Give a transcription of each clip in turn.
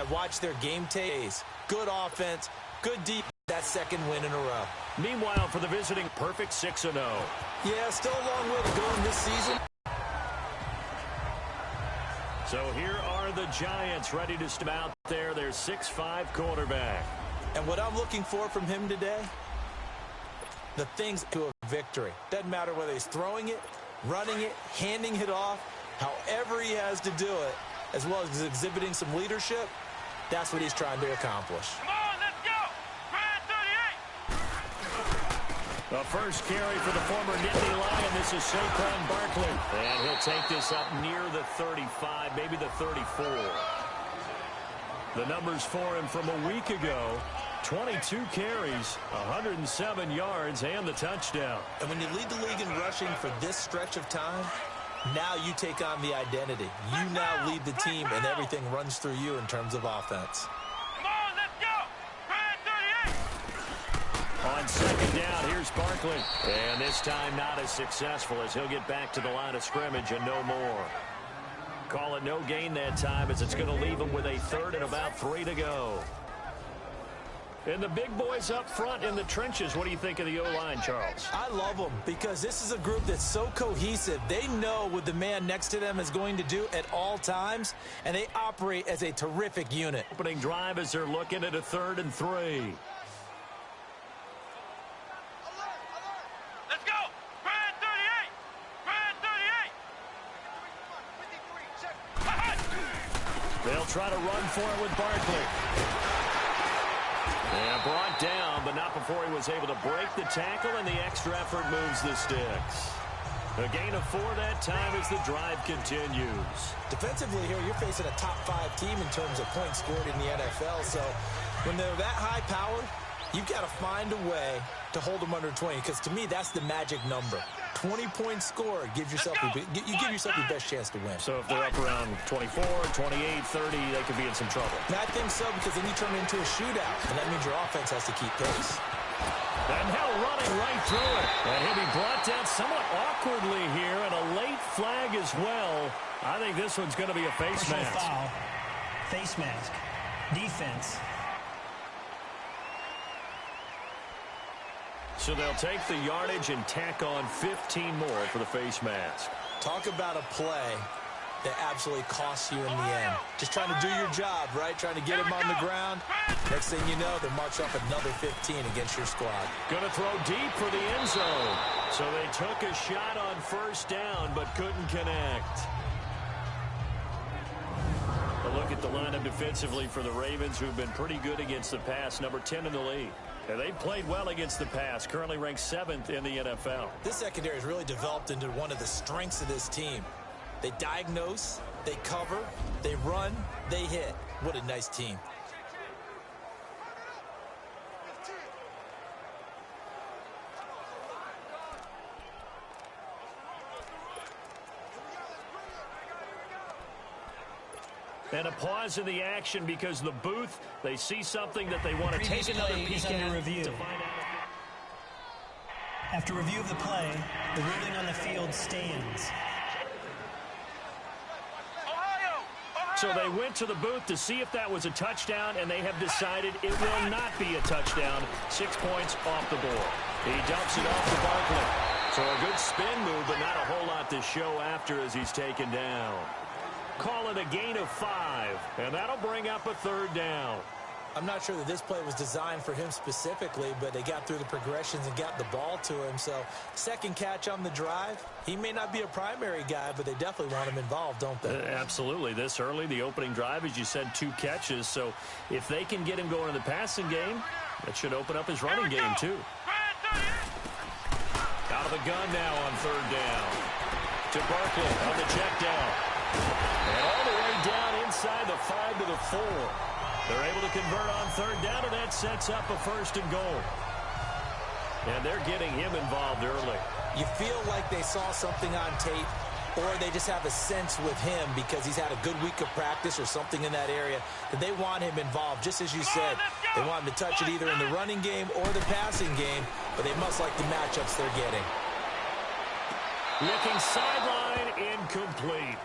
I watched their game tapes. Good offense, good defense. That second win in a row. Meanwhile, for the visiting, perfect 6-0. Yeah, still a long way to go in this season. So here are the Giants ready to step out there. Their 6'5" quarterback. And what I'm looking for from him today, the things to a victory. Doesn't matter whether he's throwing it, running it, handing it off, however he has to do it, as well as exhibiting some leadership, that's what he's trying to accomplish. The first carry for the former Nittany Lion. This is Saquon Barkley. And he'll take this up near the 35, maybe the 34. The numbers for him from a week ago, 22 carries, 107 yards, and the touchdown. And when you lead the league in rushing for this stretch of time, now you take on the identity. You now lead the team, and everything runs through you in terms of offense. On second down, here's Barkley. And this time not as successful as he'll get back to the line of scrimmage and no more. Call it no gain that time as it's going to leave him with a third and about 3 to go. And the big boys up front in the trenches. What do you think of the O-line, Charles? I love them because this is a group that's so cohesive. They know what the man next to them is going to do at all times, and they operate as a terrific unit. Opening drive as they're looking at a 3rd and 3. They'll try to run for it with Barkley. And brought down, but not before he was able to break the tackle, and the extra effort moves the sticks. A gain of 4 that time as the drive continues. Defensively here, you're facing a top-5 team in terms of points scored in the NFL, so when they're that high-powered, you've got to find a way to hold them under 20, because to me, that's the magic number. 20 points scored, you give yourself your best chance to win. So if they're up around 24, 28, 30, they could be in some trouble. And I think so, because then you turn it into a shootout, and that means your offense has to keep pace. And now running right through it. And he'll be brought down somewhat awkwardly here, and a late flag as well. I think this one's going to be a face mask. Foul. Face mask. Defense. So they'll take the yardage and tack on 15 more for the face mask. Talk about a play that absolutely costs you in the end. Just trying to do your job, right? Trying to get him on the ground. Next thing you know, they march up another 15 against your squad. Going to throw deep for the end zone. So they took a shot on first down, but couldn't connect. A look at the lineup defensively for the Ravens, who've been pretty good against the pass, number 10 in the league. And they've played well against the pass, currently ranked 7th in the NFL. This secondary has really developed into one of the strengths of this team. They diagnose, they cover, they run, they hit. What a nice team. And a pause in the action because the booth, they see something that they want to take another peek at review. to find out. After review of the play, the ruling on the field stands. So they went to the booth to see if that was a touchdown, and they have decided it will not be a touchdown. 6 points off the board. He dumps it off to Barkley. So a good spin move, but not a whole lot to show after as he's taken down. Call it a gain of 5, and that'll bring up a 3rd down. I'm not sure that this play was designed for him specifically, but they got through the progressions and got the ball to him. So second catch on the drive. He may not be a primary guy, but they definitely want him involved, don't they? Absolutely. This early, the opening drive, as you said, 2 catches. So if they can get him going in the passing game, that should open up his running game too. Out of the gun now on 3rd down. To Barkley on the check down. And all the way down inside the 5 to the 4. They're able to convert on 3rd down, and that sets up a 1st and goal. And they're getting him involved early. You feel like they saw something on tape, or they just have a sense with him because he's had a good week of practice or something in that area that they want him involved. Just as you said, they want him to touch it either in the running game or the passing game, but they must like the matchups they're getting. Looking sideline, incomplete.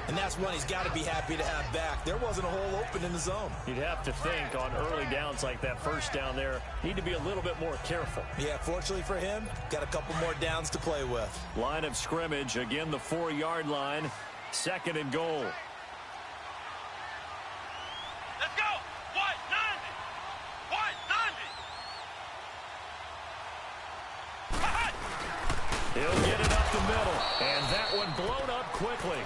And that's one he's got to be happy to have back. There wasn't a hole open in the zone. You'd have to think on early downs like that first down there, need to be a little bit more careful. Yeah, fortunately for him, got a couple more downs to play with. Line of scrimmage, again the 4-yard line, 2nd and goal. Let's go! White 90! He'll get it up the middle, and that one blown up quickly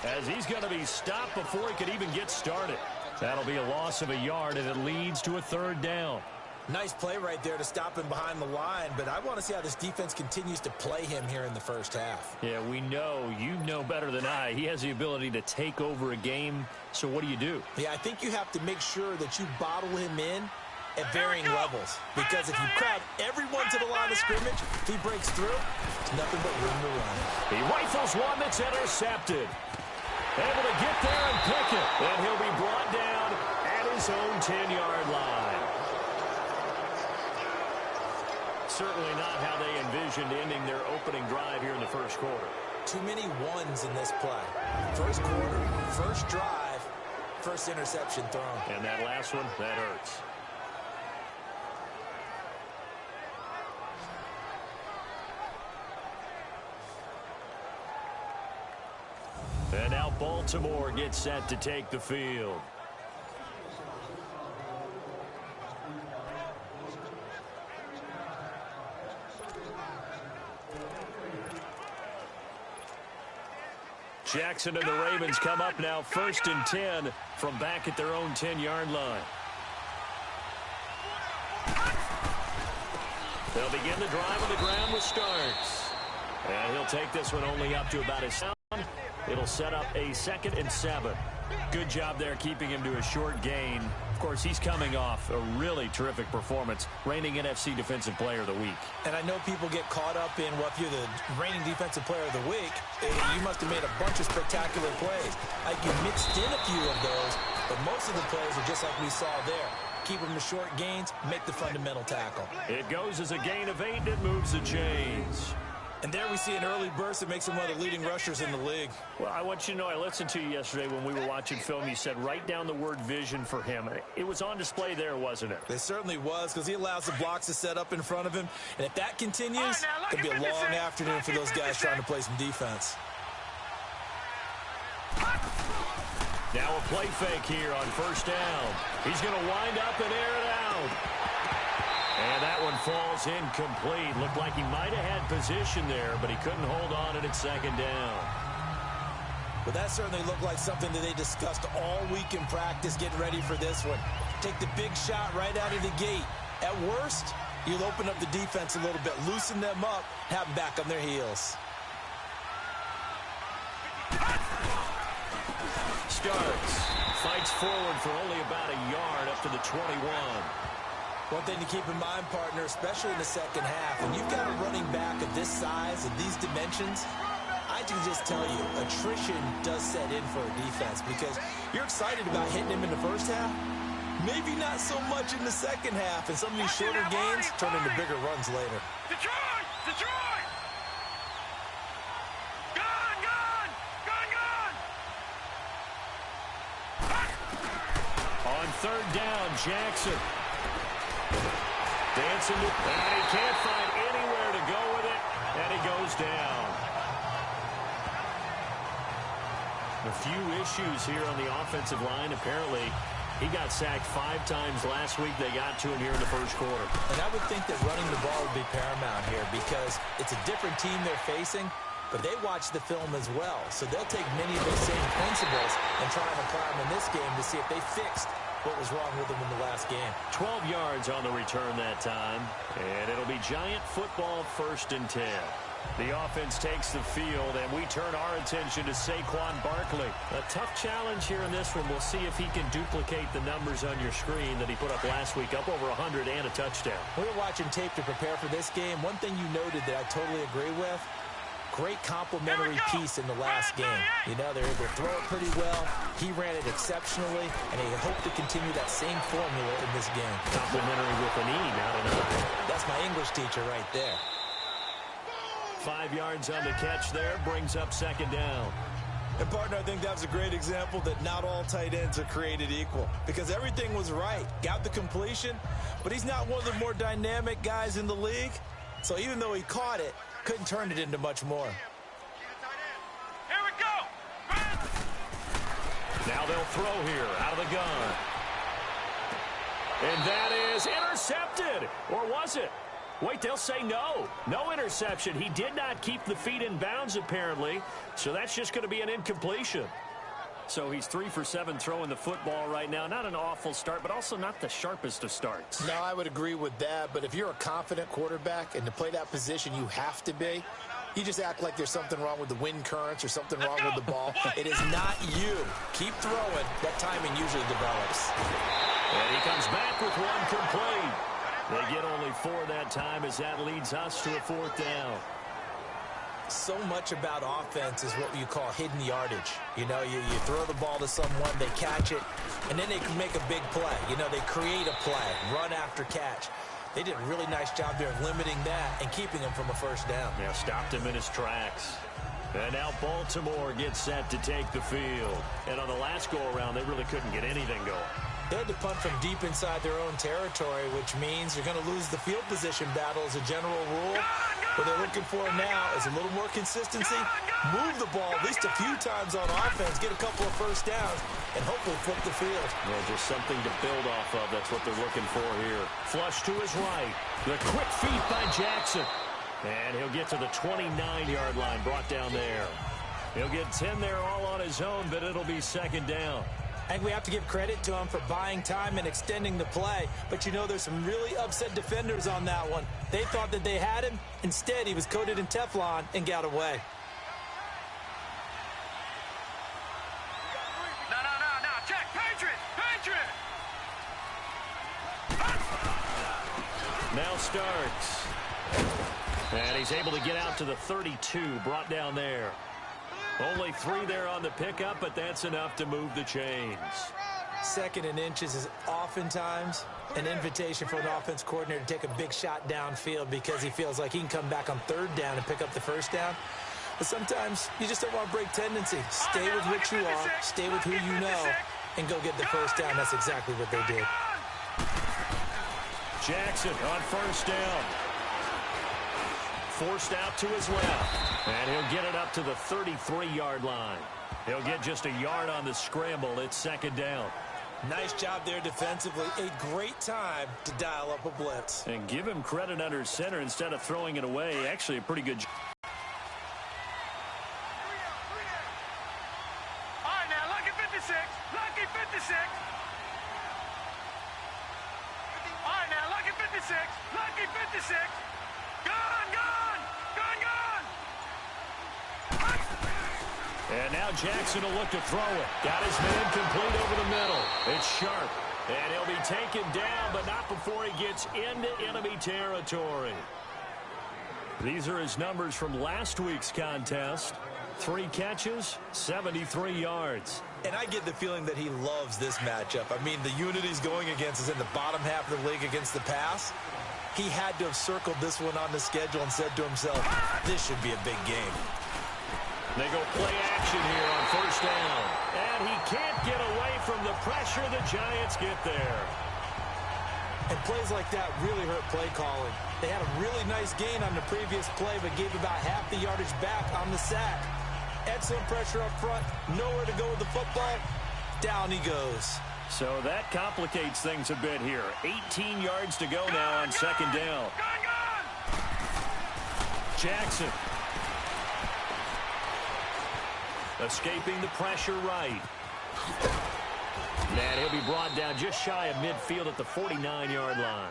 as he's going to be stopped before he could even get started. That'll be a loss of a yard, and it leads to a 3rd down. Nice play right there to stop him behind the line, but I want to see how this defense continues to play him here in the first half. Yeah, we know, you know better than I, he has the ability to take over a game, so what do? Yeah, I think you have to make sure that you bottle him in at varying levels, because if you crowd everyone to the line of scrimmage, if he breaks through, it's nothing but room to run. He rifles one that's intercepted. Able to get there and pick it, and he'll be brought down at his own 10-yard line. Certainly not how they envisioned ending their opening drive here in the first quarter. Too many ones in this play. First quarter, first drive, first interception thrown. And that last one, that hurts. And now Baltimore gets set to take the field. Jackson and the Ravens come up now 1st and 10 from back at their own 10-yard line. They'll begin the drive on the ground with Starks. And he'll take this one only up to about his sound. It'll set up a 2nd and 7. Good job there keeping him to a short gain. Of course, he's coming off a really terrific performance, reigning NFC Defensive Player of the Week. And I know people get caught up in, well, if you're the reigning Defensive Player of the Week, you must have made a bunch of spectacular plays. Like you mixed in a few of those, but most of the plays are just like we saw there. Keep them to short gains, make the fundamental tackle. It goes as a gain of 8, and it moves the chains. And there we see an early burst that makes him one of the leading rushers in the league. Well, I want you to know, I listened to you yesterday when we were watching film. You said write down the word vision for him. It was on display there, wasn't it? It certainly was, because he allows the blocks to set up in front of him. And if that continues, it could be a long afternoon for those guys trying to play some defense. Now a play fake here on 1st down. He's going to wind up and air it out. And that one falls incomplete. Looked like he might have had position there, but he couldn't hold on and it's 2nd down. Well, that certainly looked like something that they discussed all week in practice, getting ready for this one. Take the big shot right out of the gate. At worst, you'll open up the defense a little bit, loosen them up, have them back on their heels. Starks fights forward for only about a yard up to the 21. One thing to keep in mind, partner, especially in the second half, when you've got a running back of this size, of these dimensions, I can just tell you, attrition does set in for a defense, because you're excited about hitting him in the first half, maybe not so much in the second half, and some of these shorter gains turn into bigger runs later. Detroit! Detroit! Gone! Gone! Gone! Gone! On 3rd down, Jackson. Dancing to, and he can't find anywhere to go with it, and he goes down. A few issues here on the offensive line. Apparently, he got sacked 5 times last week. They got to him here in the first quarter. And I would think that running the ball would be paramount here, because it's a different team they're facing, but they watch the film as well. So they'll take many of those same principles and try and apply them in this game to see if they fixed what was wrong with them in the last game. 12 yards on the return that time, and it'll be Giant football 1st and 10. The offense takes the field, and we turn our attention to Saquon Barkley. A tough challenge here in this one. We'll see if he can duplicate the numbers on your screen that he put up last week, up over 100 and a touchdown. We were watching tape to prepare for this game. One thing you noted that I totally agree with, great complimentary piece in the last game. You know, they're able to throw it pretty well. He ran it exceptionally, and they hope to continue that same formula in this game. Complimentary with an E, not an I. That's my English teacher right there. 5 yards on the catch there, brings up 2nd down. And, partner, I think that was a great example that not all tight ends are created equal because everything was right. Got the completion, but he's not one of the more dynamic guys in the league. So even though he caught it, couldn't turn it into much more. Here we go. Now they'll throw here out of the gun. And that is intercepted. Or was it? Wait, they'll say no. No interception. He did not keep the feet in bounds, apparently. So that's just going to be an incompletion. So he's 3 for 7 throwing the football right now. Not an awful start, but also not the sharpest of starts. No, I would agree with that. But if you're a confident quarterback and to play that position, you have to be. You just act like there's something wrong with the wind currents or something wrong with the ball. It is not you. Keep throwing. That timing usually develops. And he comes back with one complete. They get only 4 that time as that leads us to a 4th down. So much about offense is what you call hidden yardage. You know, you throw the ball to someone, they catch it, and then they can make a big play. You know, they create a play, run after catch. They did a really nice job there of limiting that and keeping him from a first down. Yeah, stopped him in his tracks. And now Baltimore gets set to take the field. And on the last go-around, they really couldn't get anything going. They had to punt from deep inside their own territory, which means you're going to lose the field position battle as a general rule. What they're looking for now is a little more consistency, move the ball at least a few times on offense, get a couple of first downs, and hopefully flip the field. Well, just something to build off of. That's what they're looking for here. Flush to his right. The quick feet by Jackson. And he'll get to the 29-yard line, brought down there. He'll get 10 there all on his own, but it'll be 2nd down. I think we have to give credit to him for buying time and extending the play. But, you know, there's some really upset defenders on that one. They thought that they had him. Instead, he was coated in Teflon and got away. No. Check. Patriot. Now starts. And he's able to get out to the 32, brought down there. Only 3 there on the pickup, but that's enough to move the chains. 2nd and inches is oftentimes an invitation for an offense coordinator to take a big shot downfield because he feels like he can come back on 3rd down and pick up the first down. But sometimes you just don't want to break tendency. Stay with what you are, stay with who you know, and go get the first down. That's exactly what they did. Jackson on 1st down. Forced out to his left. And he'll get it up to the 33-yard line. He'll get just a yard on the scramble. It's 2nd down. Nice job there defensively. A great time to dial up a blitz. And give him credit under center instead of throwing it away. Actually, a pretty good job. All right, now, lucky 56. Lucky 56. All right, now, lucky 56. Lucky 56. Gun. And now Jackson will look to throw it. Got his man complete over the middle. It's sharp. And he'll be taken down, but not before he gets into enemy territory. These are his numbers from last week's contest. 3 catches, 73 yards. And I get the feeling that he loves this matchup. I mean, the unit he's going against is in the bottom half of the league against the pass. He had to have circled this one on the schedule and said to himself, this should be a big game. They go play action here on 1st down. And he can't get away from the pressure. The Giants get there. And plays like that really hurt play calling. They had a really nice gain on the previous play, but gave about half the yardage back on the sack. Excellent pressure up front. Nowhere to go with the football. Down he goes. So that complicates things a bit here. 18 yards to go now on 2nd down. Jackson. Escaping the pressure right. And he'll be brought down just shy of midfield at the 49-yard line.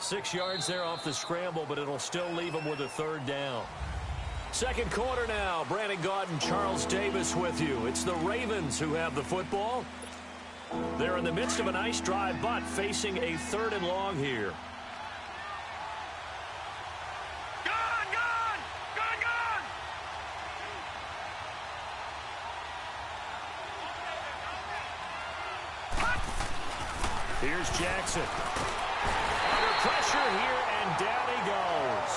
6 yards there off the scramble, but it'll still leave him with a 3rd down. 2nd quarter now. Brandon Gaudin, Charles Davis with you. It's the Ravens who have the football. They're in the midst of a nice drive, but facing a 3rd and long here. Here's Jackson. Under pressure here, and down he goes.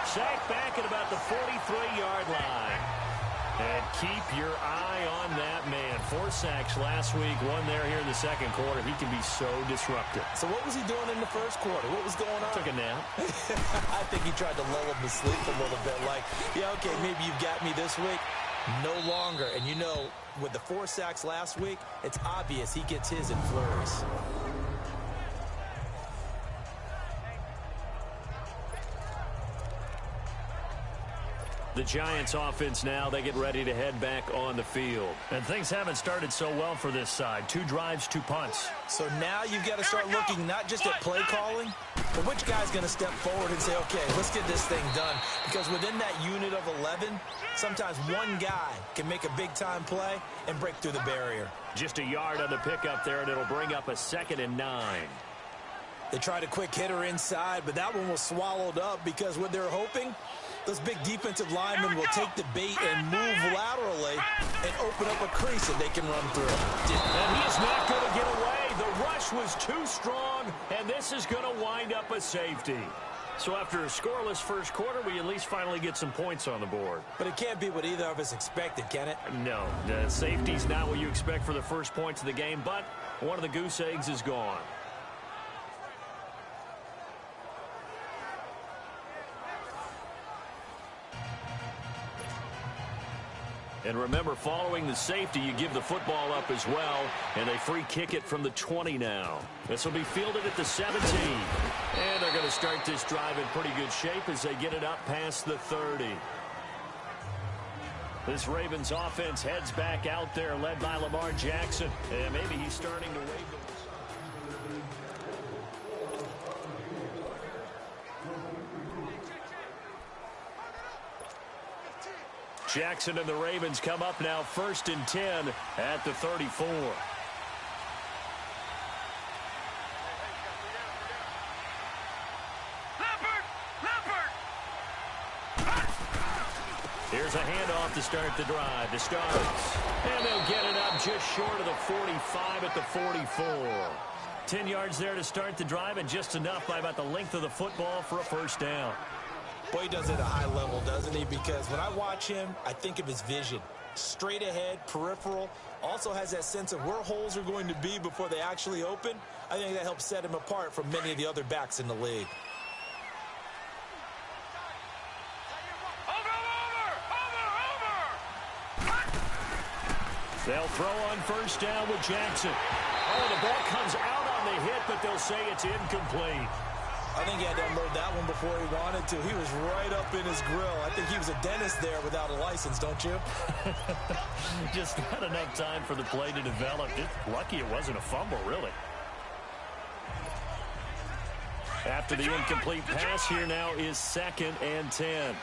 Sacked back at about the 43-yard line. And keep your eye on that man. 4 sacks last week, 1 there here in the second quarter. He can be so disruptive. So what was he doing in the first quarter? What was going on? Took a nap. I think he tried to lull him to sleep a little bit. Like, yeah, okay, maybe you've got me this week. No longer. And you know, with the 4 sacks last week, it's obvious he gets his in flurries. The Giants offense now, they get ready to head back on the field. And things haven't started so well for this side. 2 drives, 2 punts. So now you've got to start looking not just at play calling, but which guy's going to step forward and say, okay, let's get this thing done. Because within that unit of 11, sometimes one guy can make a big-time play and break through the barrier. Just a yard on the pickup there, and it'll bring up a 2nd and 9. They tried a quick hitter inside, but that one was swallowed up because what they're hoping, those big defensive linemen will take the bait and move laterally and open up a crease that they can run through. And he's not going to get away. The rush was too strong, and this is going to wind up a safety. So after a scoreless first quarter, we at least finally get some points on the board. But it can't be what either of us expected, can it? No, the safety's not what you expect for the first points of the game, but one of the goose eggs is gone. And remember, following the safety, you give the football up as well, and they free kick it from the 20 now. This will be fielded at the 17. And they're going to start this drive in pretty good shape as they get it up past the 30. This Ravens offense heads back out there, led by Lamar Jackson. And maybe he's starting to wave the Jackson and the Ravens come up now 1st and 10 at the 34. Here's a handoff to start the drive. The Stars. And they'll get it up just short of the 45 at the 44. 10 yards there to start the drive, and just enough by about the length of the football for a first down. Boy, he does it at a high level, doesn't he? Because when I watch him, I think of his vision. Straight ahead, peripheral. Also has that sense of where holes are going to be before they actually open. I think that helps set him apart from many of the other backs in the league. They'll throw on first down with Jackson. Oh, the ball comes out on the hit, but they'll say it's incomplete. I think he had to unload that one before he wanted to. He was right up in his grill. I think he was a dentist there without a license, don't you? Just not enough time for the play to develop. Lucky it wasn't a fumble, really. After the incomplete pass, here now is 2nd and 10.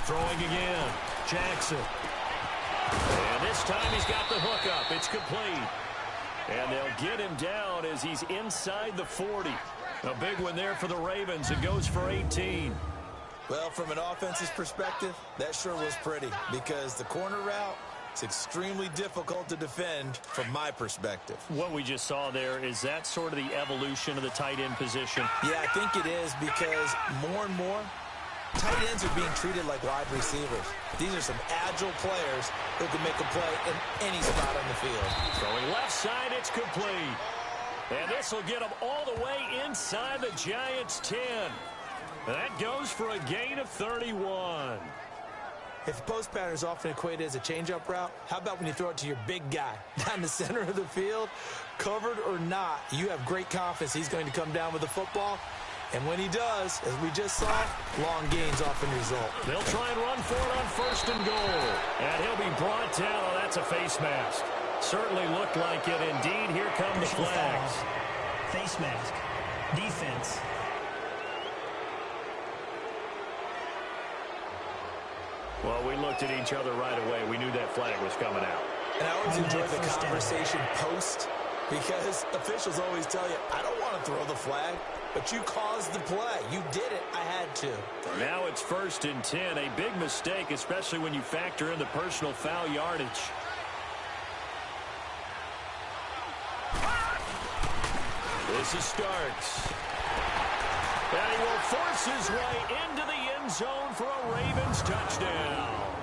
Throwing again, Jackson. And this time he's got the hook up. It's complete. And they'll get him down as he's inside the 40. A big one there for the Ravens. It goes for 18. Well, from an offensive perspective, that sure was pretty because the corner route is extremely difficult to defend from my perspective. What we just saw there, is that sort of the evolution of the tight end position? Yeah, I think it is because more and more, tight ends are being treated like wide receivers. These are some agile players who can make a play in any spot on the field. Throwing left side, it's complete. And this will get them all the way inside the Giants' 10. That goes for a gain of 31. If post pattern is often equated as a change-up route, how about when you throw it to your big guy down the center of the field? Covered or not, you have great confidence he's going to come down with the football. And when he does, as we just saw, long gains often result. They'll try and run for it on 1st and goal. And he'll be brought down. Oh, that's a face mask. Certainly looked like it. Indeed, here come the flags. Face mask. Defense. Well, we looked at each other right away. We knew that flag was coming out. And I always enjoy the conversation post because officials always tell you, I don't want to throw the flag. But you caused the play. You did it. I had to. Now it's 1st and 10. A big mistake, especially when you factor in the personal foul yardage. This is Starks. And he will force his way into the end zone for a Ravens touchdown.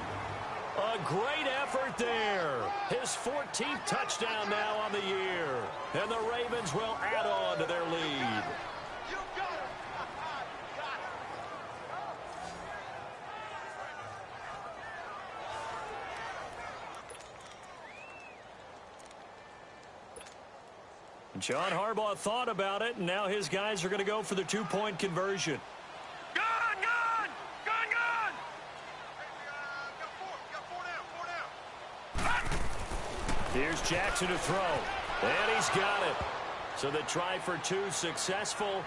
A great effort there. His 14th touchdown now on the year. And the Ravens will add on to their lead. John Harbaugh thought about it, and now his guys are going to go for the two-point conversion. Gun! Here's Jackson to throw, and he's got it. So the try for two successful,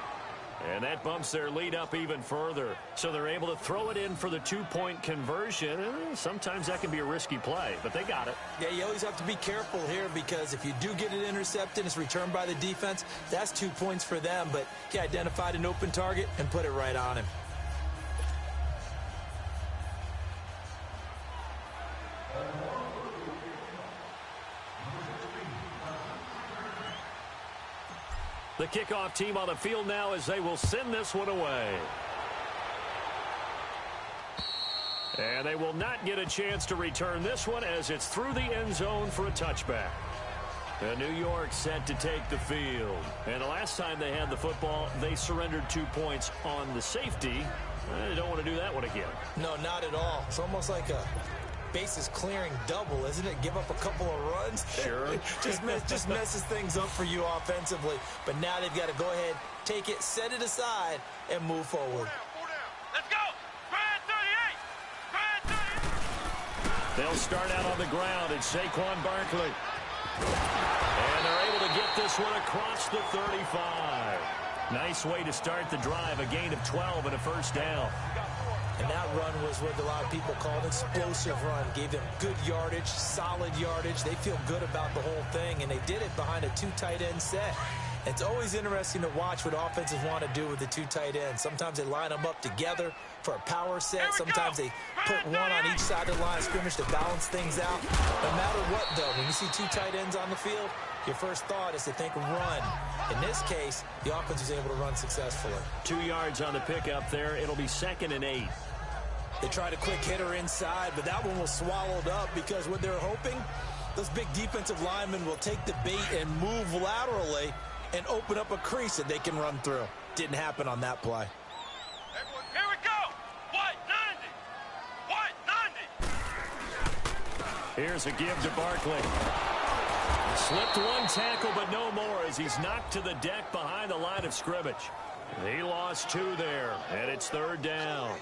and that bumps their lead up even further. So they're able to throw it in for the two-point conversion. Sometimes that can be a risky play, but they got it. Yeah, you always have to be careful here because if you do get it intercepted, it's returned by the defense, that's 2 points for them. But he identified an open target and put it right on him. The kickoff team on the field now as they will send this one away. And they will not get a chance to return this one as it's through the end zone for a touchback. And New York set to take the field. And the last time they had the football, they surrendered 2 points on the safety. They don't want to do that one again. No, not at all. It's almost like a bases clearing double, isn't it? Give up a couple of runs. Sure. just messes things up for you offensively. But now they've got to go ahead, take it, set it aside, and move forward. Let's go! Grand 38! They'll start out on the ground. It's Saquon Barkley. And they're able to get this one across the 35. Nice way to start the drive. A gain of 12 and a first down. And that run was what a lot of people call an explosive run. Gave them good yardage, solid yardage. They feel good about the whole thing, and they did it behind a two tight end set. It's always interesting to watch what offenses want to do with the two tight ends. Sometimes they line them up together for a power set. Sometimes they put one on each side of the line of scrimmage to balance things out. No matter what, though, when you see two tight ends on the field, your first thought is to think run. In this case, the offense was able to run successfully. 2 yards on the pickup there. It'll be 2nd and 8. They tried a quick hitter inside, but that one was swallowed up because what they're hoping, those big defensive linemen will take the bait and move laterally and open up a crease that they can run through. Didn't happen on that play. Here we go! White 90! White 90! Here's a give to Barkley. Slipped one tackle, but no more as he's knocked to the deck behind the line of scrimmage. He lost 2 there, and it's 3rd down.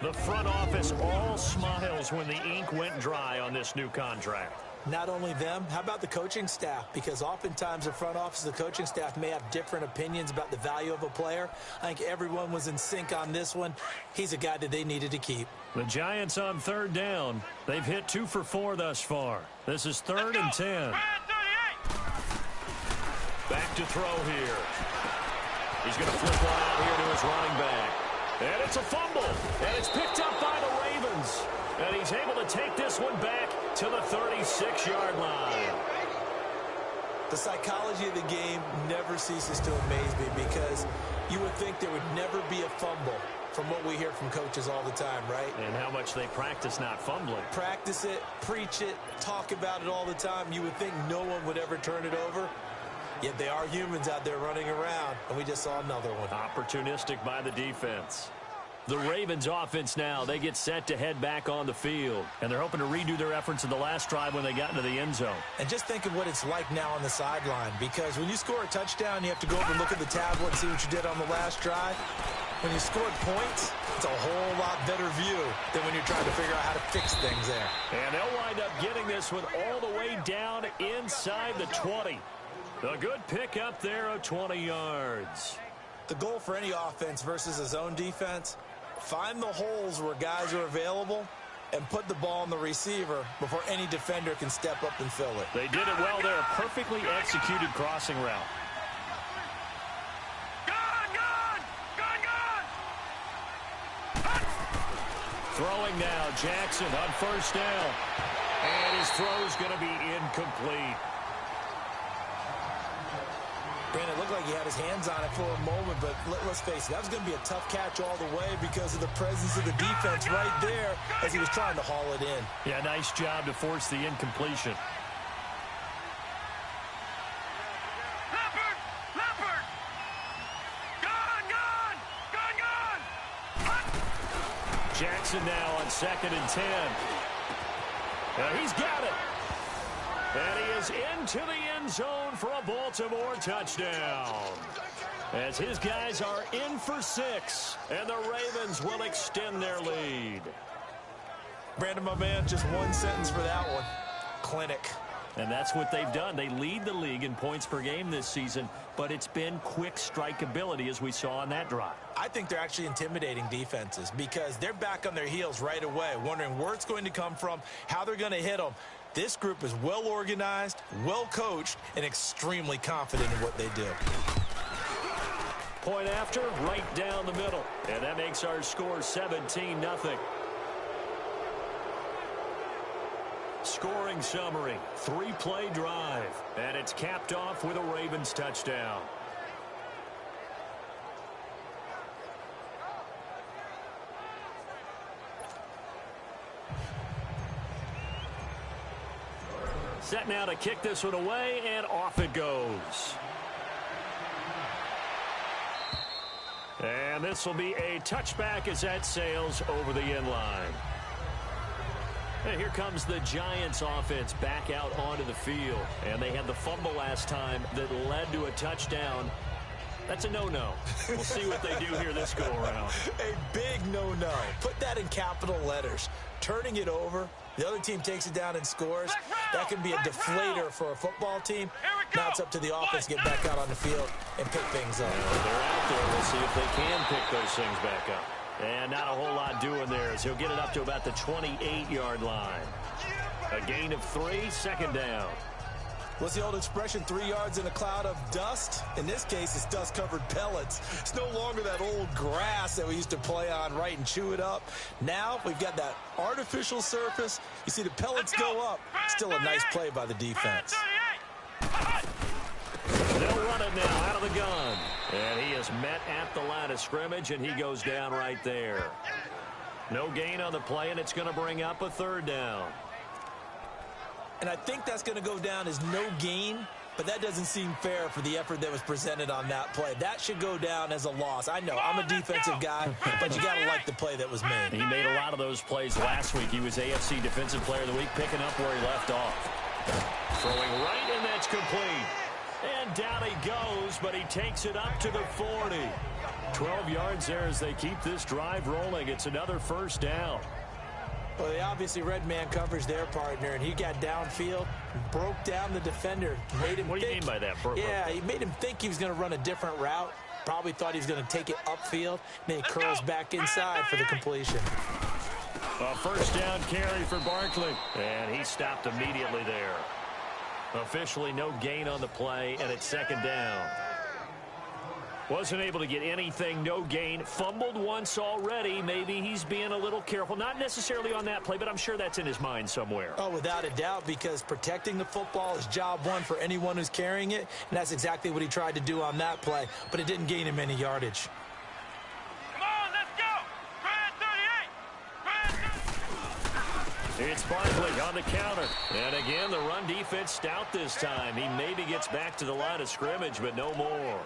The front office all smiles when the ink went dry on this new contract. Not only them, how about the coaching staff? Because oftentimes the front office, the coaching staff may have different opinions about the value of a player. I think everyone was in sync on this one. He's a guy that they needed to keep. The Giants on 3rd down. They've hit 2 for 4 thus far. This is 3rd and 10. Back to throw here. He's going to flip one out here to his running back. And it's a fumble. And it's picked up by the Ravens. And he's able to take this one back to the 36-yard line. The psychology of the game never ceases to amaze me because you would think there would never be a fumble from what we hear from coaches all the time, right? And how much they practice not fumbling. Practice it, preach it, talk about it all the time. You would think no one would ever turn it over. Yet they are humans out there running around, and we just saw another one. Opportunistic by the defense. The Ravens offense now, they get set to head back on the field. And they're hoping to redo their efforts in the last drive when they got into the end zone. And just think of what it's like now on the sideline. Because when you score a touchdown, you have to go over and look at the tablet and see what you did on the last drive. When you scored points, it's a whole lot better view than when you're trying to figure out how to fix things there. And they'll wind up getting this one all the way down inside the 20. A good pickup there of 20 yards. The goal for any offense versus a zone defense, find the holes where guys are available and put the ball on the receiver before any defender can step up and fill it. They did it well there. A perfectly executed crossing route. Throwing now, Jackson on 1st down. And his throw's going to be incomplete. Granted, it looked like he had his hands on it for a moment, but let's face it, that was going to be a tough catch all the way because of the presence of the defense right there as he was trying to haul it in. Yeah, nice job to force the incompletion. Leopard! Gone! Jackson now on 2nd and 10. He's got it. And he is into the end zone for a Baltimore touchdown. As his guys are in for 6, and the Ravens will extend their lead. Brandon, my man, just one sentence for that one. Clinic. And that's what they've done. They lead the league in points per game this season, but it's been quick strike ability as we saw on that drive. I think they're actually intimidating defenses because they're back on their heels right away, wondering where it's going to come from, how they're going to hit them. This group is well organized, well coached, and extremely confident in what they do. Point after, right down the middle. And that makes our score 17-0. Scoring summary, 3-play drive. And it's capped off with a Ravens touchdown. Set now to kick this one away, and off it goes. And this will be a touchback as that sails over the end line. And here comes the Giants offense back out onto the field. And they had the fumble last time that led to a touchdown. That's a no-no. We'll see what they do here this go-around. A big no-no. Put that in capital letters. Turning it over, the other team takes it down and scores. That can be a deflator for a football team. Now it's up to the offense to get back out on the field and pick things up. They're out there. We'll see if they can pick those things back up. And not a whole lot doing there as he'll get it up to about the 28-yard line. A gain of 3, 2nd down. What's the old expression, 3 yards in a cloud of dust? In this case, it's dust-covered pellets. It's no longer that old grass that we used to play on, right, and chew it up. Now we've got that artificial surface. You see the pellets go up. Still a nice play by the defense. They'll run it now out of the gun. And he is met at the line of scrimmage, and he goes down right there. No gain on the play, and it's going to bring up a 3rd down. And I think that's going to go down as no gain, but that doesn't seem fair for the effort that was presented on that play. That should go down as a loss. I know, I'm a defensive guy, but you got to like the play that was made. He made a lot of those plays last week. He was AFC Defensive Player of the Week, picking up where he left off. Throwing right, and that's complete. And down he goes, but he takes it up to the 40. 12 yards there as they keep this drive rolling. It's another 1st down. Well, they obviously red man coverage their partner, and he got downfield, broke down the defender, made him What do you mean by that? Yeah, he made him think he was going to run a different route. Probably thought he was going to take it upfield. Then he curls back inside for the completion. A 1st down carry for Barkley, and he stopped immediately there. Officially no gain on the play, and it's 2nd down. Wasn't able to get anything, no gain. Fumbled once already. Maybe he's being a little careful. Not necessarily on that play, but I'm sure that's in his mind somewhere. Oh, without a doubt, because protecting the football is job one for anyone who's carrying it, and that's exactly what he tried to do on that play, but it didn't gain him any yardage. Come on, let's go! It's Barkley on the counter. And again, the run defense stout this time. He maybe gets back to the line of scrimmage, but no more.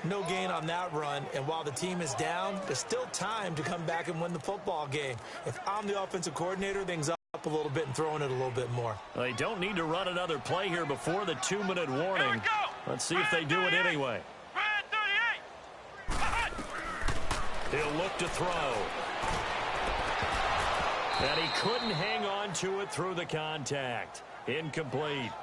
No gain on that run, and while the team is down, there's still time to come back and win the football game. If I'm the offensive coordinator, things up a little bit and throwing it a little bit more. They don't need to run another play here before the 2-minute warning. Let's see if they do it anyway. He'll look to throw. And he couldn't hang on to it through the contact. Incomplete.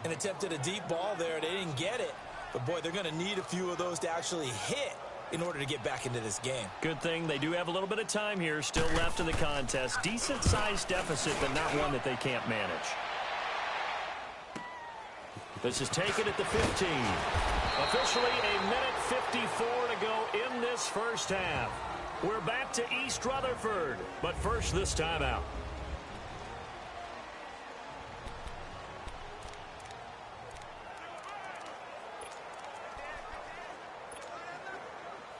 And attempted a deep ball there. They didn't get it. But, boy, they're going to need a few of those to actually hit in order to get back into this game. Good thing they do have a little bit of time here still left in the contest. Decent-sized deficit, but not one that they can't manage. This is taken at the 15. Officially a minute 54 to go in this 1st half. We're back to East Rutherford, but first this timeout.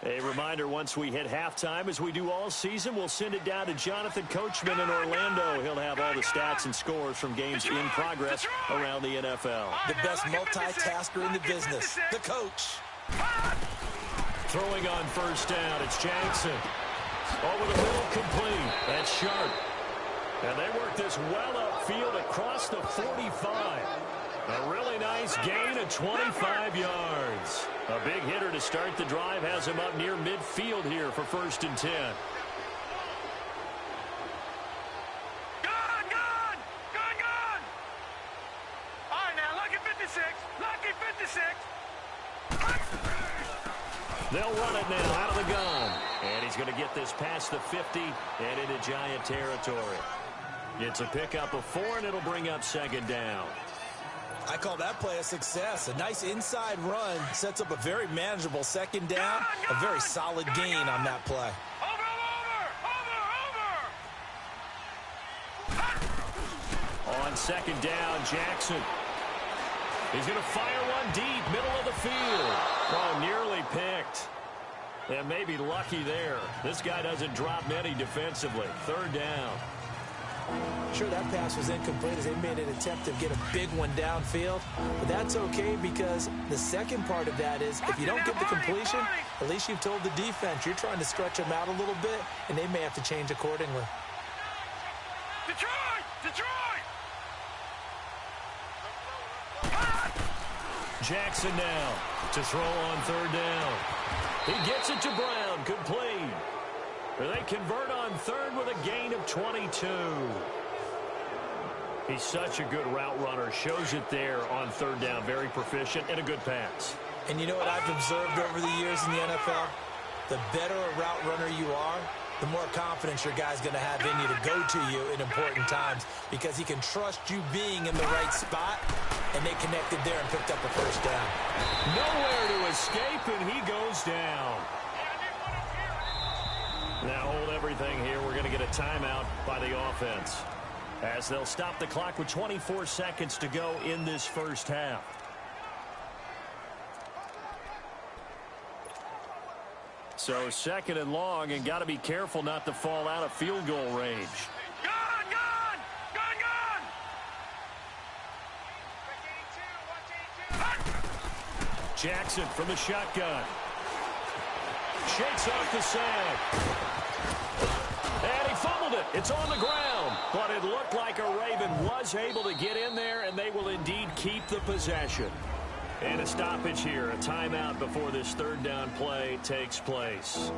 A reminder, once we hit halftime, as we do all season, we'll send it down to Jonathan Coachman in Orlando. He'll have all the stats and scores from games in progress around the NFL. The best multitasker in the business, the coach. Throwing on first down, it's Jackson. Over the middle, complete. That's Sharp. And they work this well upfield across the 45. A really nice gain of 25 yards. A big hitter to start the drive has him up near midfield here for 1st and 10. Gone! All right, now, lucky 56. Lucky 56. They'll run it now out of the gun. And he's going to get this past the 50 and into Giant territory. It's a pickup of 4, and it'll bring up 2nd down. I call that play a success. A nice inside run sets up a very manageable 2nd down. A very solid gain on that play. On 2nd down, Jackson. He's going to fire one deep, middle of the field. Oh, nearly picked. And maybe lucky there. This guy doesn't drop many defensively. 3rd down. Sure, that pass was incomplete as they made an attempt to get a big one downfield. But that's okay because the second part of that is if you don't get the completion, at least you've told the defense you're trying to stretch them out a little bit, and they may have to change accordingly. Detroit! Jackson now to throw on 3rd down. He gets it to Brown, complete. They convert on 3rd with a gain of 22. He's such a good route runner. Shows it there on 3rd down. Very proficient and a good pass. And you know what I've observed over the years in the NFL? The better a route runner you are, the more confidence your guy's going to have in you to go to you in important times because he can trust you being in the right spot, and they connected there and picked up a 1st down. Nowhere to escape, and he goes down. Now hold everything here. We're going to get a timeout by the offense as they'll stop the clock with 24 seconds to go in this 1st half. So 2nd and long, and got to be careful not to fall out of field goal range. Gone! Jackson from the shotgun. Shakes off the sack. And he fumbled it. It's on the ground. But it looked like a Raven was able to get in there, and they will indeed keep the possession. And a stoppage here, a timeout before this 3rd down play takes place.